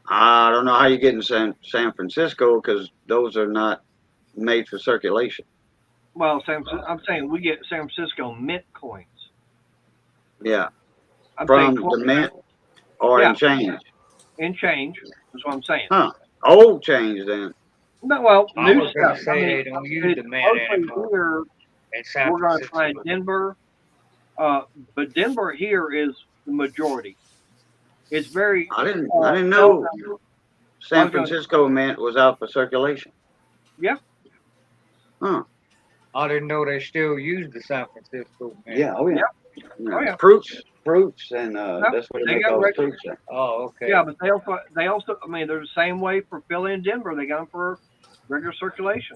I don't know how you get in San Francisco because those are not made for circulation. Well, I'm saying we get San Francisco mint coins. Yeah. From the mint or in change? In change. That's what I'm saying. Huh. Old change then. No, well, I new was gonna stuff. say they don't use the mint anymore. Here, we're going to find Denver, but Denver here is the majority. It's very. I didn't know San Francisco mint was out for circulation. Yeah. Huh. I didn't know they still use the San Francisco mint. Yeah. Oh yeah. Oh, yeah. Fruits, and that's what they make all the fruits in. Oh, okay. Yeah, but they also. I mean, they're the same way for Philly and Denver. They got them for regular circulation.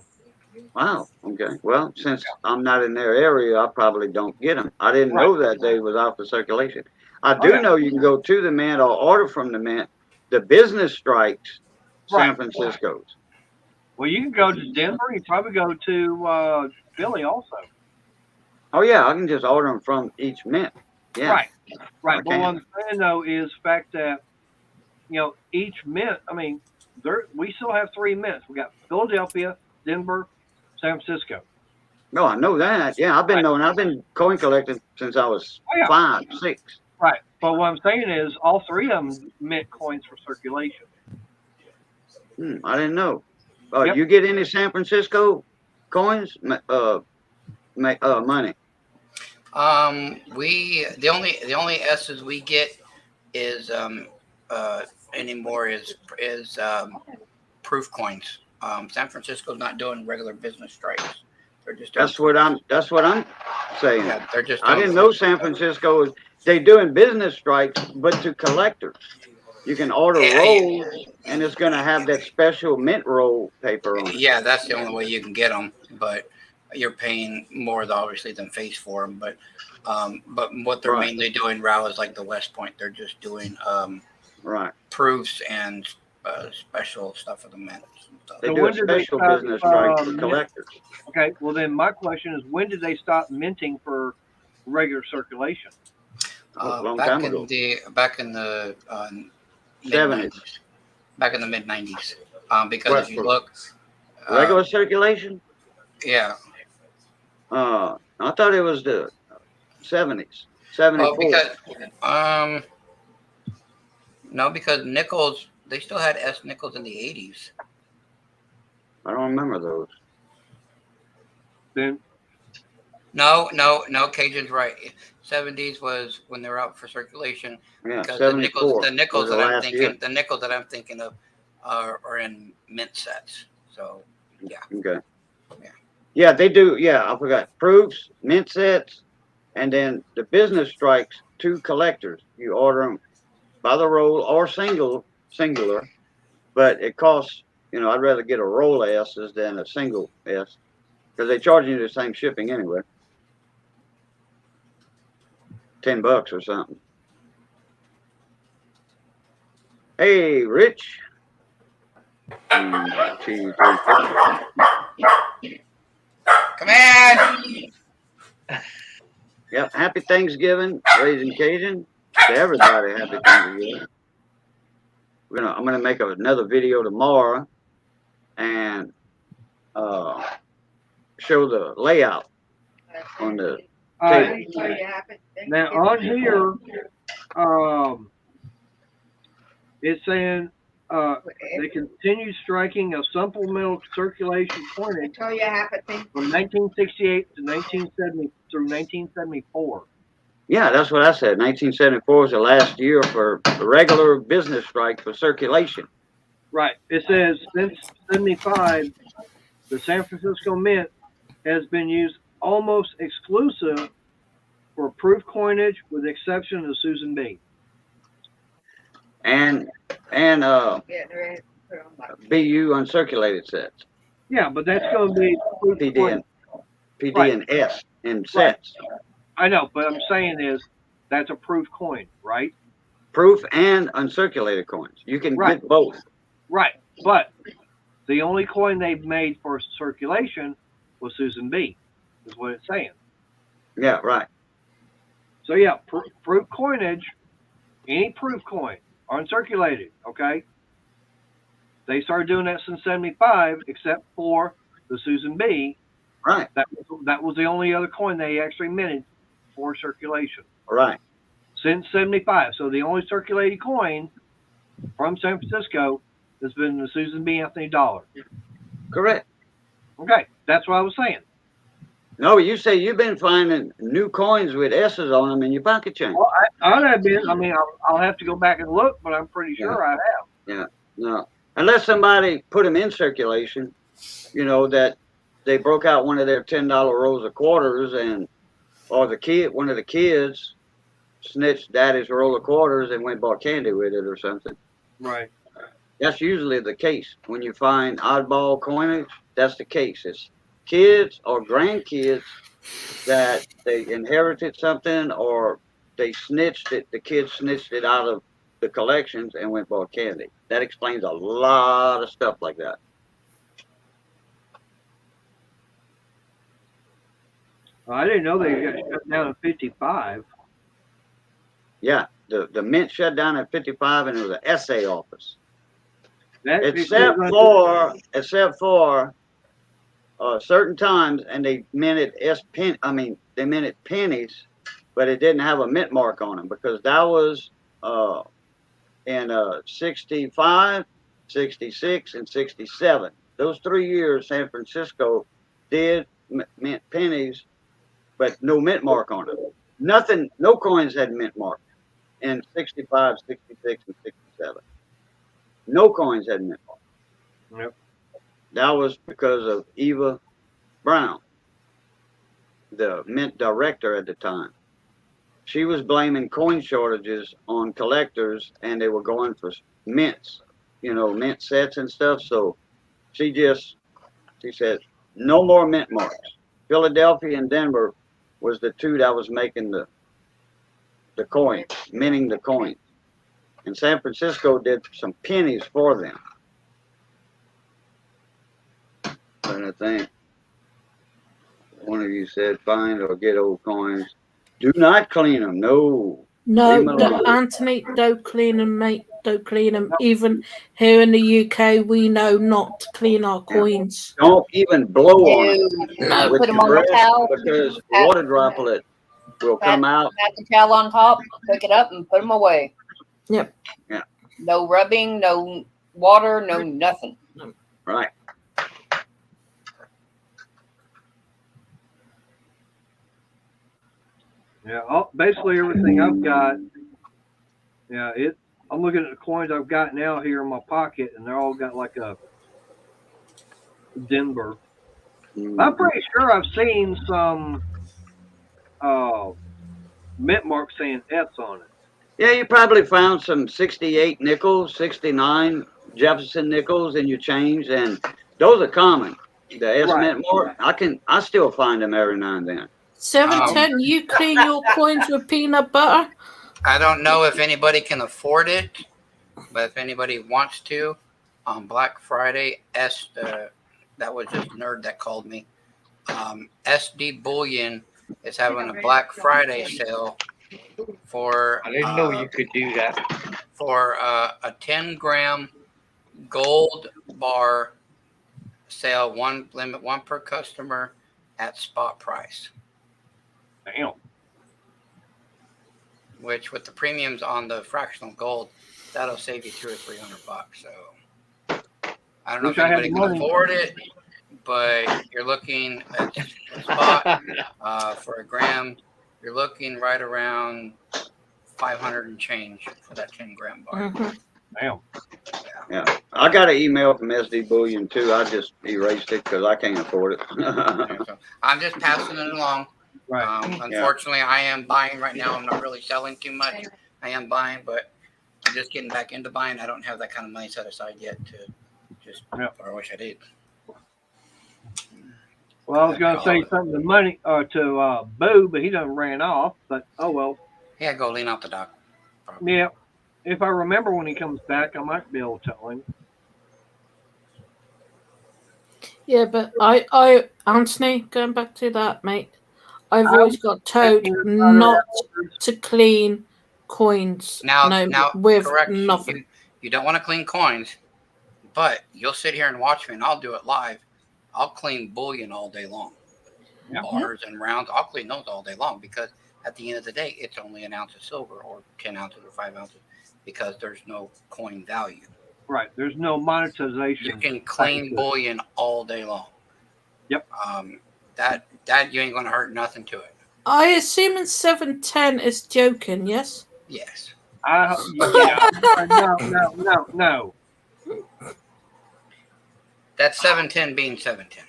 Wow. Okay. Well, since I'm not in their area, I probably don't get them. I didn't know that they was out for circulation. I do know you can go to the mint or order from the mint. The business strikes San Francisco's. Well, you can go to Denver. You probably go to Philly also. Oh yeah, I can just order them from each mint. Yeah. Right. But what I'm saying though is the fact that each mint. I mean, we still have 3 mints. We got Philadelphia, Denver, San Francisco. No, I know that. Yeah, I've been coin collecting since I was 5, 6. Right. But what I'm saying is all 3 of them mint coins for circulation. I didn't know. You get any San Francisco coins? Money. The only S's we get is anymore is proof coins. San Francisco's not doing regular business strikes. They're just that's what I'm saying. Yeah, they're just. I didn't know San Francisco is. They doing business strikes, but to collectors. You can order rolls, and it's going to have that special mint roll paper on it. Yeah, that's the only way you can get them, but you're paying more, obviously, than face for them. But what they're mainly doing, Raul, is like the West Point. They're just doing proofs and special stuff for the mint. They do a special business strike for collectors. Okay, well then my question is, when did they stop minting for regular circulation? Back in the 70s. Back in the mid 90s. Because if you look, regular circulation. Yeah. I thought it was the 70s. 74. No, because nickels, they still had S nickels in the 80s. I don't remember those. Then No, Cajun's right. 70s was when they were out for circulation. Yeah, Because 74. the nickels was the that I'm last thinking, year. the nickels that I'm thinking of are in mint sets. So yeah. Okay. Yeah. Yeah, they do. Yeah, I forgot. Proofs, mint sets, and then the business strikes 2 collectors. You order them by the roll or singular, but it costs, I'd rather get a roll of S's than a single S because they charge you the same shipping anyway. $10 or something. Hey, Rich. Come in. Yep. Happy Thanksgiving, Raising Cajun. To everybody, happy Thanksgiving. I'm gonna make another video tomorrow and show the layout on the table. Now on here, it's saying they continue striking a supplemental circulation coinage Tell you happy from 1968 to 1970 through 1974. Yeah, that's what I said. 1974 was the last year for the regular business strike for circulation. Right. It says since 75, the San Francisco Mint has been used almost exclusive for proof coinage, with the exception of Susan B. And BU uncirculated sets. Yeah, but that's going to be proof coinage. PD and S in sets. I know, but I'm saying is that's a proof coin, right? Proof and uncirculated coins. You can get both. Right, but the only coin they've made for circulation was Susan B, is what it's saying. Yeah, right. So yeah, proof coinage, any proof coin, uncirculated, okay? They started doing that since 75, except for the Susan B. Right. That was the only other coin they actually minted for circulation. Right. Since 75. So the only circulated coin from San Francisco has been the Susan B. Anthony dollar. Correct. Okay, that's what I was saying. No, but you say you've been finding new coins with S's on them in your pocket chain. Well, I have been. I mean, I'll have to go back and look, but I'm pretty sure I have. Yeah. No. Unless somebody put them in circulation, that they broke out one of their $10 rolls of quarters or one of the kids snitched daddy's roll of quarters and went and bought candy with it or something. Right. That's usually the case. When you find oddball coinage, that's the case. It's kids or grandkids that they inherited something or they snitched it. The kids snitched it out of the collections and went and bought candy. That explains a lot of stuff like that. I didn't know they got shut down at 55. Yeah, the mint shut down at 55 and it was an essay office. Except for certain times, and they minted they minted pennies, but it didn't have a mint mark on them because that was in 65, 66, and 67. Those 3 years, San Francisco did mint pennies, but no mint mark on them. Nothing, no coins had mint mark in 65, 66, and 67. No coins had mint mark. Yep. That was because of Eva Brown, the mint director at the time. She was blaming coin shortages on collectors, and they were going for mints, mint sets and stuff. So she said, no more mint marks. Philadelphia and Denver was the two that was making the coin, minting the coin. And San Francisco did some pennies for them. And I think one of you said, find or get old coins. Do not clean them. No. No, Anthony, don't clean them, mate. Don't clean them. Even here in the UK, we know not to clean our coins. Don't even blow on them. No, with put them your on the breath towel. Because water droplet will come out. Pat the towel on top, pick it up, and put them away. Yep. Yeah. No rubbing, no water, no nothing. Right. Yeah, basically everything I've got. Yeah, I'm looking at the coins I've got now here in my pocket, and they're all got like a Denver. I'm pretty sure I've seen some mint mark saying S on it. Yeah, you probably found some 68 nickels, 69 Jefferson nickels in your change, and those are common. The S mint mark, I still find them every now and then. 710, you clean your coins with peanut butter? I don't know if anybody can afford it, but if anybody wants to, on Black Friday, that was just nerd that called me. SD Bullion is having a Black Friday sale for. I didn't know you could do that. For a 10-gram gold bar sale, one per customer at spot price. Damn. Which, with the premiums on the fractional gold, that'll save you $200 or $300. So I don't know if anybody can afford it, but you're looking at a spot for a gram. You're looking right around 500 and change for that 10-gram bar. Mm-hmm. Damn. Yeah, I got an email from SD Bullion too. I just erased it because I can't afford it. So I'm just passing it along. Right. Unfortunately, I am buying right now. I'm not really selling too much. I am buying, but I'm just getting back into buying. I don't have that kind of money set aside yet to just. Yeah. Or I wish I did. Well, I was going to say something to Money or to Boo, but he done ran off. But oh well. Yeah, go lean out the dock. Probably. Yeah. If I remember when he comes back, I might be able to tell him. Yeah, but I, Anthony, going back to that, mate, I've always got told not to clean coins. Now, with correct. nothing. You don't want to clean coins, but you'll sit here and watch me, and I'll do it live. I'll clean bullion all day long. Yeah. Bars and rounds, I'll clean those all day long because at the end of the day, it's only an ounce of silver or 10 ounces or 5 ounces because there's no coin value. Right. There's no monetization. You can clean bullion all day long. Yep. That you ain't going to hurt nothing to it. I assume in 710 is joking, yes? Yes. No. That's 710 being 710.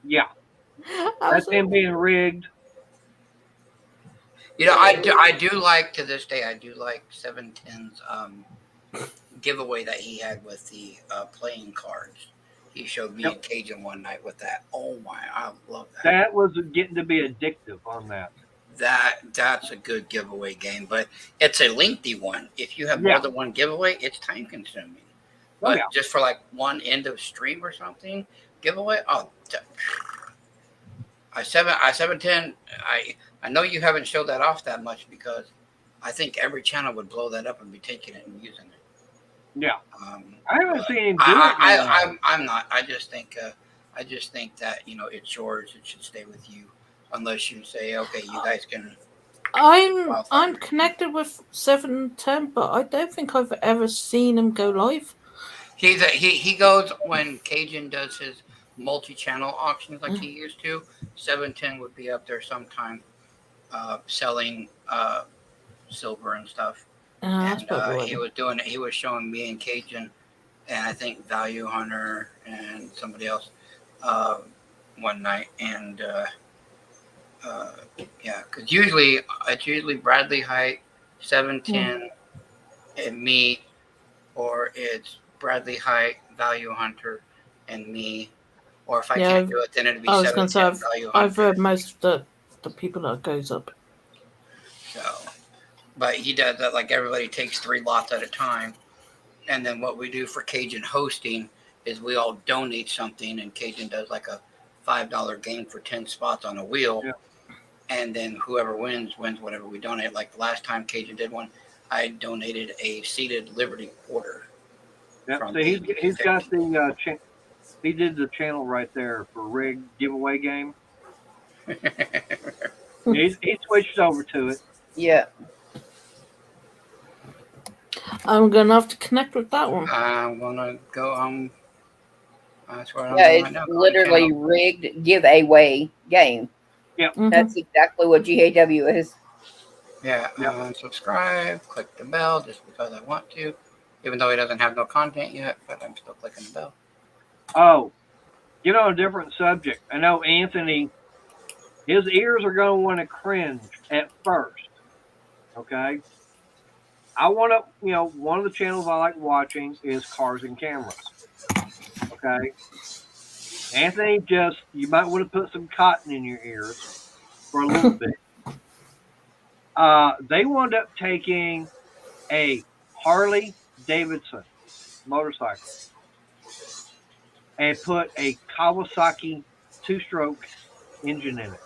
Yeah. That's him being rigged. You know, I do like, to this day, I do like 710's giveaway that he had with the playing cards. He showed me in Cajun one night with that. Oh my, I love that. That was getting to be addictive on that. That's a good giveaway game, but it's a lengthy one. If you have more than one giveaway, it's time consuming. But just for like one end of stream or something, giveaway. I 710. I know you haven't showed that off that much because I think every channel would blow that up and be taking it and using it. Yeah. I haven't seen him do it. I'm not. I just think that it's yours. It should stay with you, unless you say, okay, you guys can. I'm connected with 710, but I don't think I've ever seen him go live. He goes when Cajun does his multi-channel auctions like he used to. 710 would be up there sometime, selling silver and stuff. That's he was showing me and Cajun, and I think Value Hunter and somebody else one night, and because it's usually Bradley Height, 710, and me, or it's Bradley Height, Value Hunter, and me, or if I can't do it, then it'd be 710 Value Hunter. I've heard most of the people that goes up. So, but he does that like everybody takes 3 lots at a time, and then what we do for Cajun hosting is we all donate something, and Cajun does like a $5 game for 10 spots on a wheel, and then whoever wins whatever we donate. Like the last time Cajun did one, I donated a seated Liberty quarter. Yeah, so he's got the he did the channel right there for rigged giveaway game. he switched over to it. Yeah. I'm gonna have to connect with that one. I'm gonna go. That's what I'm Yeah, doing it's right now. literally rigged giveaway game. Mhm. That's exactly what GAW is. Yeah, unsubscribe, click the bell just because I want to, even though he doesn't have no content yet, but I'm still clicking the bell. Oh, get on a different subject. I know Anthony, his ears are going to want to cringe at first. Okay. I want to, one of the channels I like watching is Cars and Cameras. Okay. Anthony, you might want to put some cotton in your ears for a little bit. They wound up taking a Harley Davidson motorcycle and put a Kawasaki 2-stroke engine in it.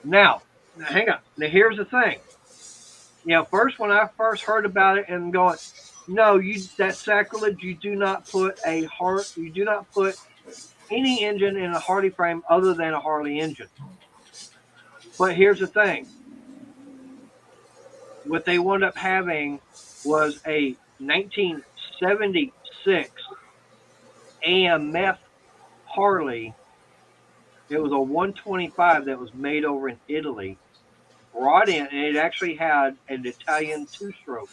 Now, hang on. Now, here's the thing. First, when I first heard about it and going, no, that's sacrilege. You do not put any engine in a Harley frame other than a Harley engine. But here's the thing. What they wound up having was a 1976 AMF Harley. It was a 125 that was made over in Italy, brought in, and it actually had an Italian 2-stroke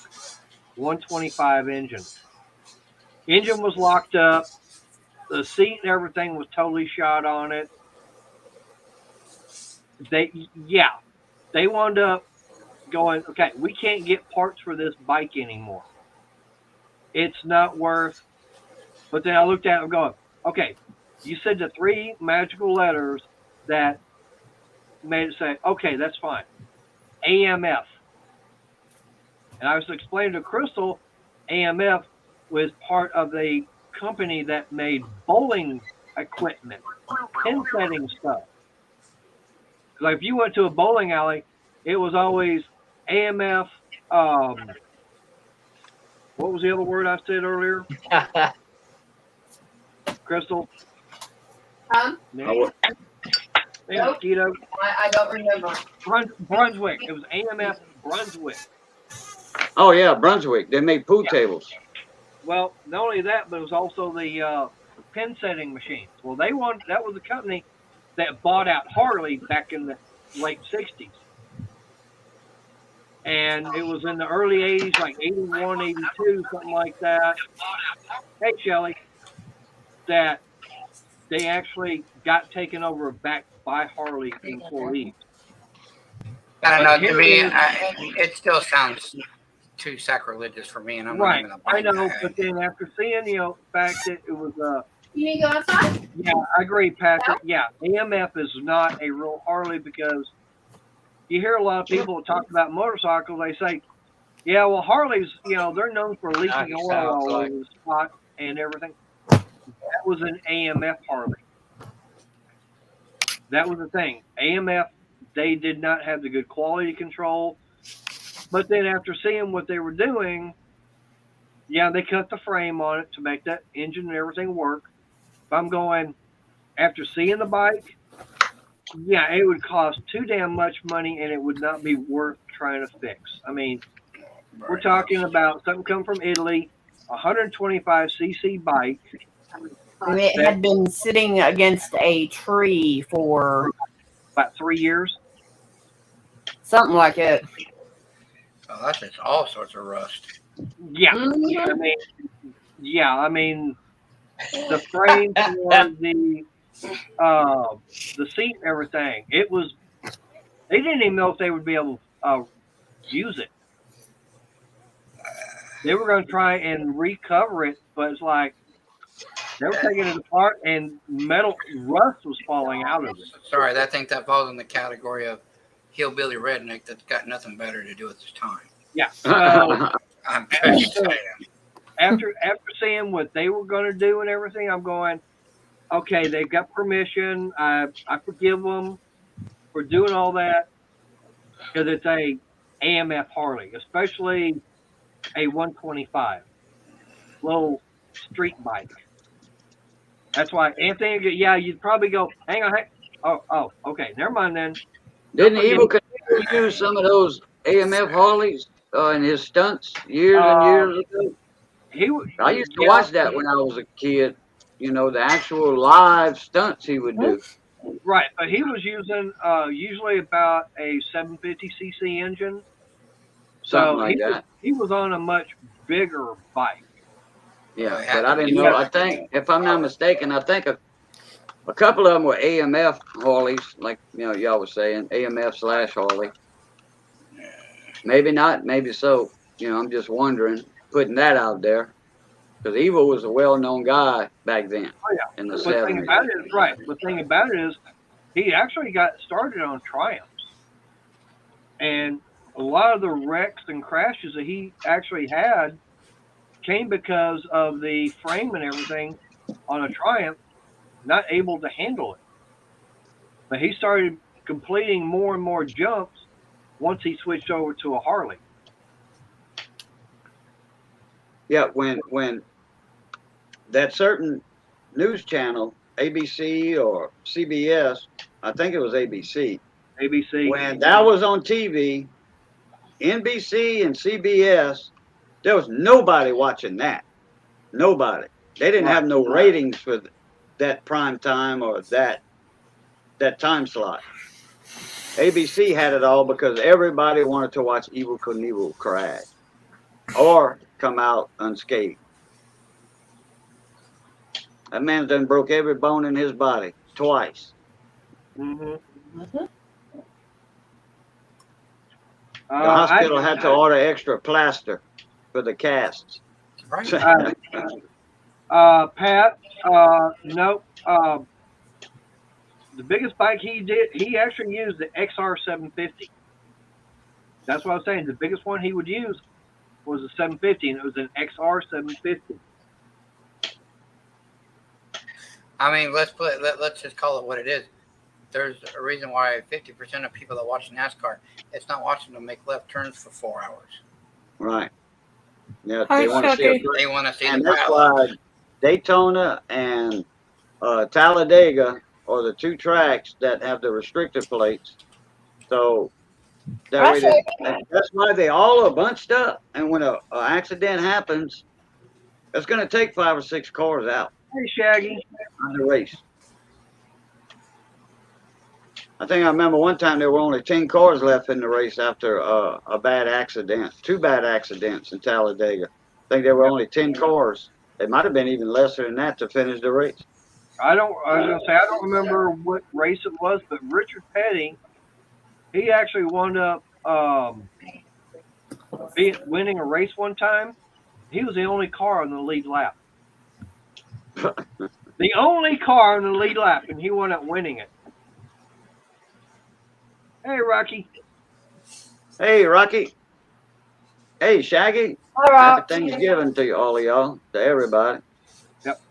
125 engine. Engine was locked up. The seat and everything was totally shot on it. They wound up going, okay, we can't get parts for this bike anymore. It's not worth. But then I looked at it and going, okay, you said the 3 magical letters that made it say, okay, that's fine. AMF. And I was explaining to Crystal, AMF was part of the company that made bowling equipment, pin setting stuff. Like if you went to a bowling alley, it was always AMF. What was the other word I said earlier? Crystal? Nope. Mosquito? I don't remember. Brunswick. It was AMF Brunswick. Oh yeah, Brunswick. They made pool tables. Well, not only that, but it was also the pin setting machines. Well, that was the company that bought out Harley back in the late 60s. And it was in the early 80s, like 81, 82, something like that. Hey, Shelly. That they actually got taken over back by Harley employees. I don't know. To me, it still sounds too sacrilegious for me, and I'm right. not even I know, but then after seeing, the fact that it was You need to go outside? yeah, I agree, Patrick. Yeah, AMF is not a real Harley because you hear a lot of people talk about motorcycles. They say, yeah, well, Harleys, they're known for leaking oil all over the spot and everything. That was an AMF Harley. That was the thing. AMF, they did not have the good quality control. But then after seeing what they were doing, yeah, they cut the frame on it to make that engine and everything work. But I'm going, after seeing the bike, yeah, it would cost too damn much money and it would not be worth trying to fix. I mean, we're talking about something coming from Italy, 125cc bike. And it had been sitting against a tree for about 3 years. Something like it. Oh, that's just all sorts of rust. Yeah. Mhm. I mean, the frame for the seat and everything, it was, they didn't even know if they would be able to use it. They were going to try and recover it, but it's like, they were taking it apart and metal rust was falling out of it. Sorry, I think that falls in the category of hillbilly redneck that's got nothing better to do at this time. Yeah. So, I'm just saying. After seeing what they were going to do and everything, I'm going, okay, they've got permission. I forgive them for doing all that because it's a AMF Harley, especially a 125 little street bike. That's why Anthony, yeah, you'd probably go, hang on, oh, okay, never mind then. Didn't Evil Knievel use some of those AMF Harleys in his stunts years and years ago? I used to watch that when I was a kid. you know, the actual live stunts he would do. Right, but he was using usually about a 750cc engine. Something like that. He was on a much bigger bike. Yeah, but I didn't know. I think, if I'm not mistaken, I think a couple of them were AMF Harleys, like, you know, y'all was saying, AMF / Harley. Maybe not, maybe so. You know, I'm just wondering, putting that out there. Because Evil was a well-known guy back then. Oh, yeah. In the The thing 70s. about it is, right, the thing about it is, he actually got started on Triumphs. And a lot of the wrecks and crashes that he actually had came because of the frame and everything on a Triumph not able to handle it. But he started completing more and more jumps once he switched over to a Harley. Yeah, when that certain news channel, ABC or CBS, I think it was ABC. ABC. When that was on TV, NBC and CBS, there was nobody watching that. Nobody. They didn't have no ratings for that prime time or that time slot. ABC had it all because everybody wanted to watch Evel Knievel crash or come out unscathed. That man done broke every bone in his body twice. Mm-hmm. The hospital had to order extra plaster for the casts. Right. Pat, nope. The biggest bike he actually used the XR750. That's what I was saying. The biggest one he would use was a 750, and it was an XR750. I mean, let's just call it what it is. There's a reason why 50% of people that watch NASCAR, it's not watching them make left turns for 4 hours. Right. Yeah, Hi, they want to see Chucky. They want to see and the that's pilot. why Daytona and Talladega are the two tracks that have the restrictor plates. So that way that's why they all are bunched up. And when a accident happens, it's going to take 5 or 6 cars out Hey, Shaggy. on the race. I think I remember one time there were only 10 cars left in the race after a bad accident, 2 bad accidents in Talladega. I think there were only 10 cars. It might have been even lesser than that to finish the race. I was gonna say I don't remember what race it was, but Richard Petty, he actually wound up winning a race one time. He was the only car on the lead lap. The only car on the lead lap, and he wound up winning it. Hey, Rocky. Hey, Rocky. Hey, Shaggy. All right. Happy Thanksgiving to you, all of y'all, to everybody. Yep.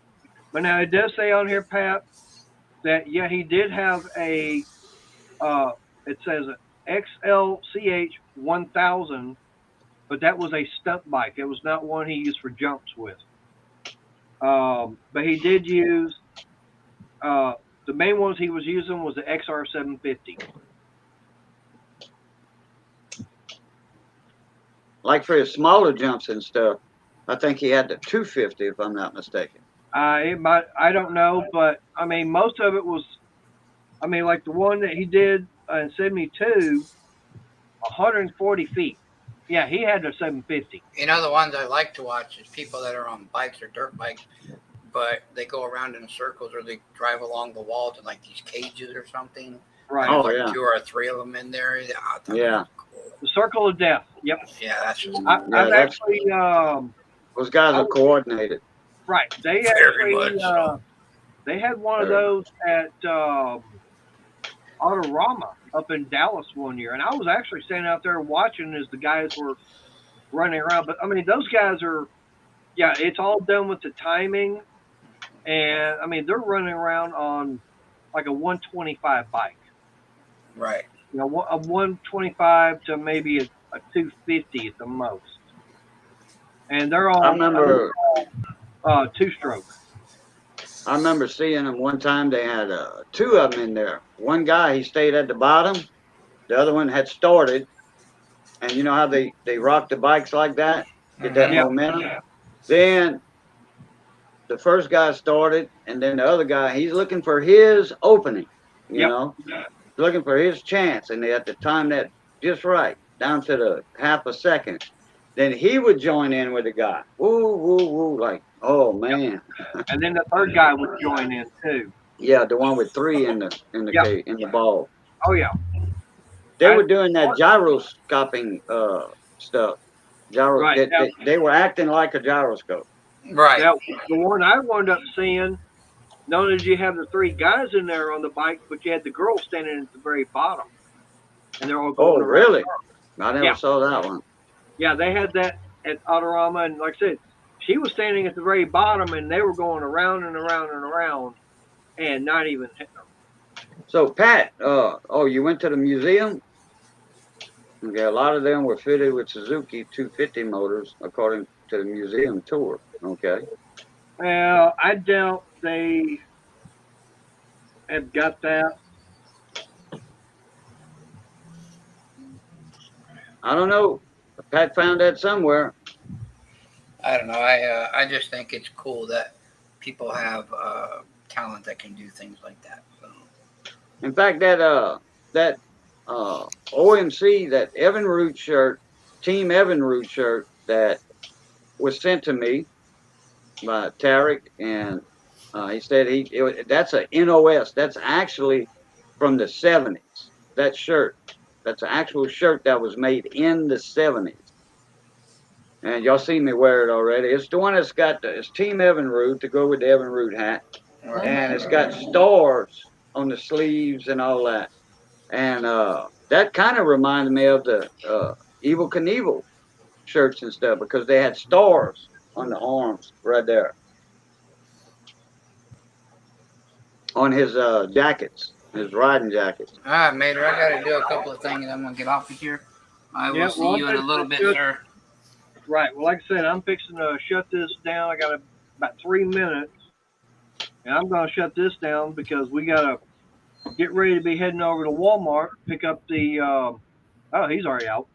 But now it does say on here, Pat, that yeah, he did have a. It says XLCH 1000, but that was a stunt bike. It was not one he used for jumps with. But he did use. The main ones he was using was the XR750. Like for his smaller jumps and stuff, I think he had the 250, if I'm not mistaken. It might, I don't know, but I mean, most of it was, I mean, like the one that he did in 72, 140 feet. Yeah, he had a 750. You know, the ones I like to watch is people that are on bikes or dirt bikes, but they go around in circles or they drive along the walls in like these cages or something. Right. Oh, like yeah. 2 or 3 of them in there. Yeah. The Circle of Death. Yep. Yeah, that's just I've that's- actually, Those guys are coordinated. right. They Very actually, much so. they had one of those at Autorama up in Dallas one year, and I was actually standing out there watching as the guys were running around. But I mean, those guys are, yeah, it's all done with the timing, and I mean, they're running around on like a 125 bike. right. You know, a 125 to maybe a 250 at the most, and they're on I remember 2-stroke. I remember seeing them one time. They had 2 of them in there. One guy, he stayed at the bottom. The other one had started. And you know how they rock the bikes like that? Get that Yeah. momentum? Then the first guy started, and then the other guy, he's looking for his opening, you Yep. know, looking for his chance, and they had to time that just right, down to the half a second. Then he would join in with the guy. Woo, woo, woo, like, oh man. And then the third guy would join in too. Yeah, the one with 3 in the Yep. in the ball. Oh yeah. They were doing that gyroscoping stuff. Right. They were acting like a gyroscope. Right. Now, the one I wound up seeing, not only did you have the 3 guys in there on the bike, but you had the girl standing at the very bottom. And they're all going Oh, around. really? I never Yeah. saw that one. Yeah, they had that at Autorama, and like I said, she was standing at the very bottom, and they were going around and around and around, and not even hitting her. So, Pat, you went to the museum? Okay, a lot of them were fitted with Suzuki 250 motors, according to the museum tour. Okay. Well, I doubt they have got that. I don't know. Pat found that somewhere. I don't know. I just think it's cool that people have talent that can do things like that. So. In fact, that OMC, that Evinrude shirt, Team Evinrude shirt that was sent to me by Tarek, and he said that's a NOS. That's actually from the 70s. That shirt. That's an actual shirt that was made in the 70s. And y'all seen me wear it already. It's the one that's got it's Team Evinrude to go with the Evinrude hat. Right. And it's got stars on the sleeves and all that. And that kind of reminded me of the Evel Knievel shirts and stuff, because they had stars on the arms right there. On his jackets, his riding jackets. All right, Mater, I got to do a couple of things. I'm going to get off of here. I will see you in a little bit, sir. Right. Well, like I said, I'm fixing to shut this down. I got about 3 minutes, and I'm going to shut this down because we got to get ready to be heading over to Walmart, pick up the, oh, he's already out.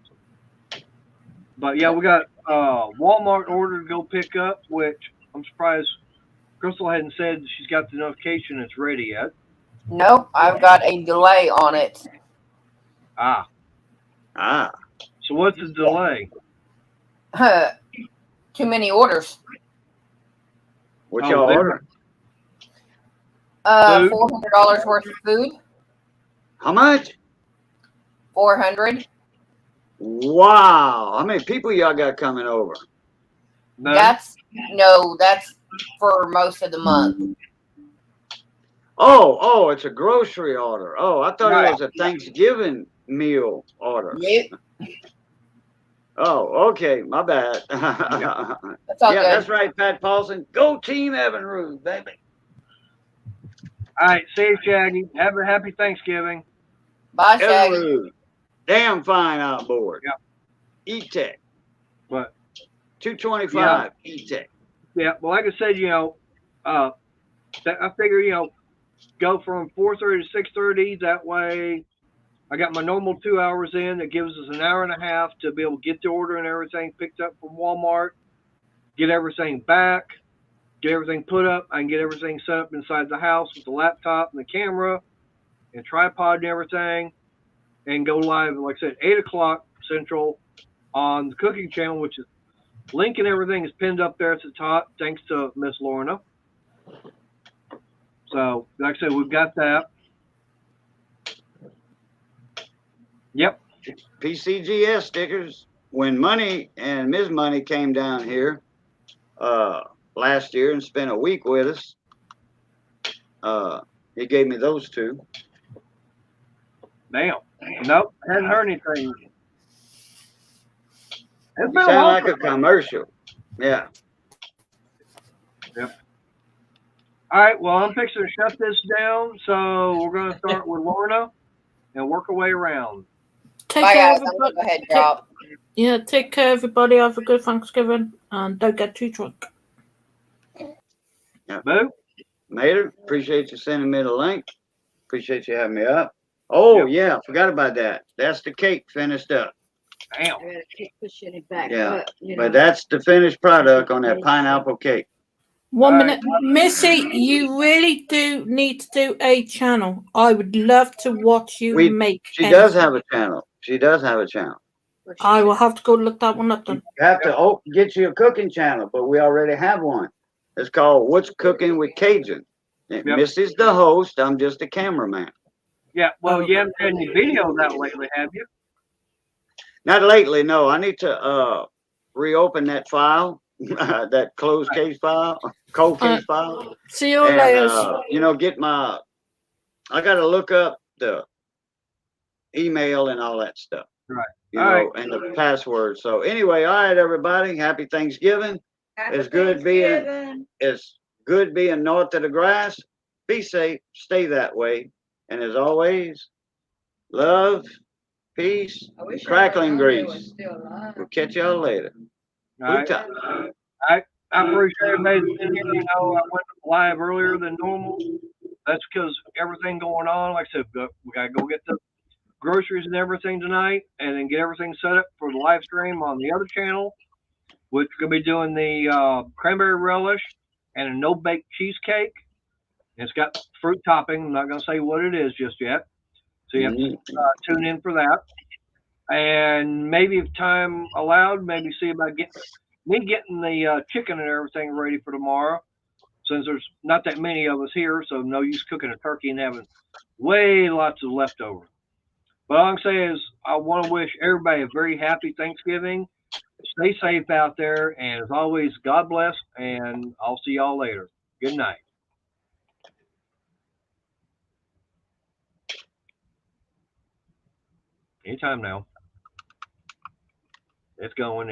But yeah, we got Walmart order to go pick up, which I'm surprised Crystal hadn't said she's got the notification it's ready yet. Nope, I've got a delay on it. Ah. So what's the delay? Too many orders. What y'all order? $400 worth of food. How much? 400. Wow. How many people y'all got coming over? None. That's for most of the month. Oh, it's a grocery order. Oh, I thought Right. it was a Thanksgiving meal order. Yep. Oh, okay. My bad. That's all good. That's right, Pat Paulson. Go Team Evinrude, baby. All right, safe, Shaggy. Have a happy Thanksgiving. Bye, Shaggy. Evinrude. Damn fine outboard. Yep. E-Tech. But 225 E-Tech. yeah, well, like I said, I figure, go from 4:30 to 6:30. That way, I got my normal 2 hours in. It gives us an hour and a half to be able to get the order and everything picked up from Walmart, get everything back, get everything put up. I can get everything set up inside the house with the laptop and the camera and tripod and everything, and go live, like I said, 8 o'clock Central on the cooking channel, which is link and everything is pinned up there at the top, thanks to Miss Lorna. So, like I said, we've got that. Yep. PCGS stickers. When Money and Ms. Money came down here last year and spent a week with us, he gave me those 2. Damn. Nope. Hadn't heard anything. It's You been a sound while. like a commercial. Yeah. Yep. All right. Well, I'm fixing to shut this down. So we're going to start with Lorna and work our way around. Take Bye, care, guys. I'm everybody. gonna go ahead and drop. Yeah, take care, everybody. Have a good Thanksgiving and don't get too drunk. Boo. Mater, appreciate you sending me the link. Appreciate you having me up. Oh, yeah, forgot about that. That's the cake finished up. Damn. I gotta keep pushing it back Yeah, up, but that's the finished product on that pineapple cake. One All minute, Missy. You really do need to do a channel. I would love to watch you make. She does have a channel. She does have a channel. I will have to go look that one up then. You have to get you a cooking channel, but we already have one. It's called What's Cooking with Cajun. Yep. Missy's the host. I'm just a cameraman. Yeah, well, you haven't had any videos out lately, have you? Not lately, no. I need to reopen that file, that closed case file, cold case file. See you later. You know, get my. I got to look up the email and all that stuff. Right. You All know, right. and the password. So anyway, all right, everybody. Happy Thanksgiving. It's good being north of the grass. Be safe. Stay that way. And as always, love, peace, crackling grease. We'll catch y'all later. All right. I appreciate everybody's been here. You know, I went live earlier than normal. That's because everything going on. Like I said, we got to go get the groceries and everything tonight, and then get everything set up for the live stream on the other channel, which we're going to be doing the cranberry relish and a no-bake cheesecake. It's got fruit topping. I'm not going to say what it is just yet. So you have to tune in for that. And maybe if time allowed, maybe see about getting the chicken and everything ready for tomorrow, since there's not that many of us here, so no use cooking a turkey and having way lots of leftovers. But all I'm saying is I want to wish everybody a very happy Thanksgiving. Stay safe out there, and as always, God bless, and I'll see y'all later. Good night. Anytime now. It's going.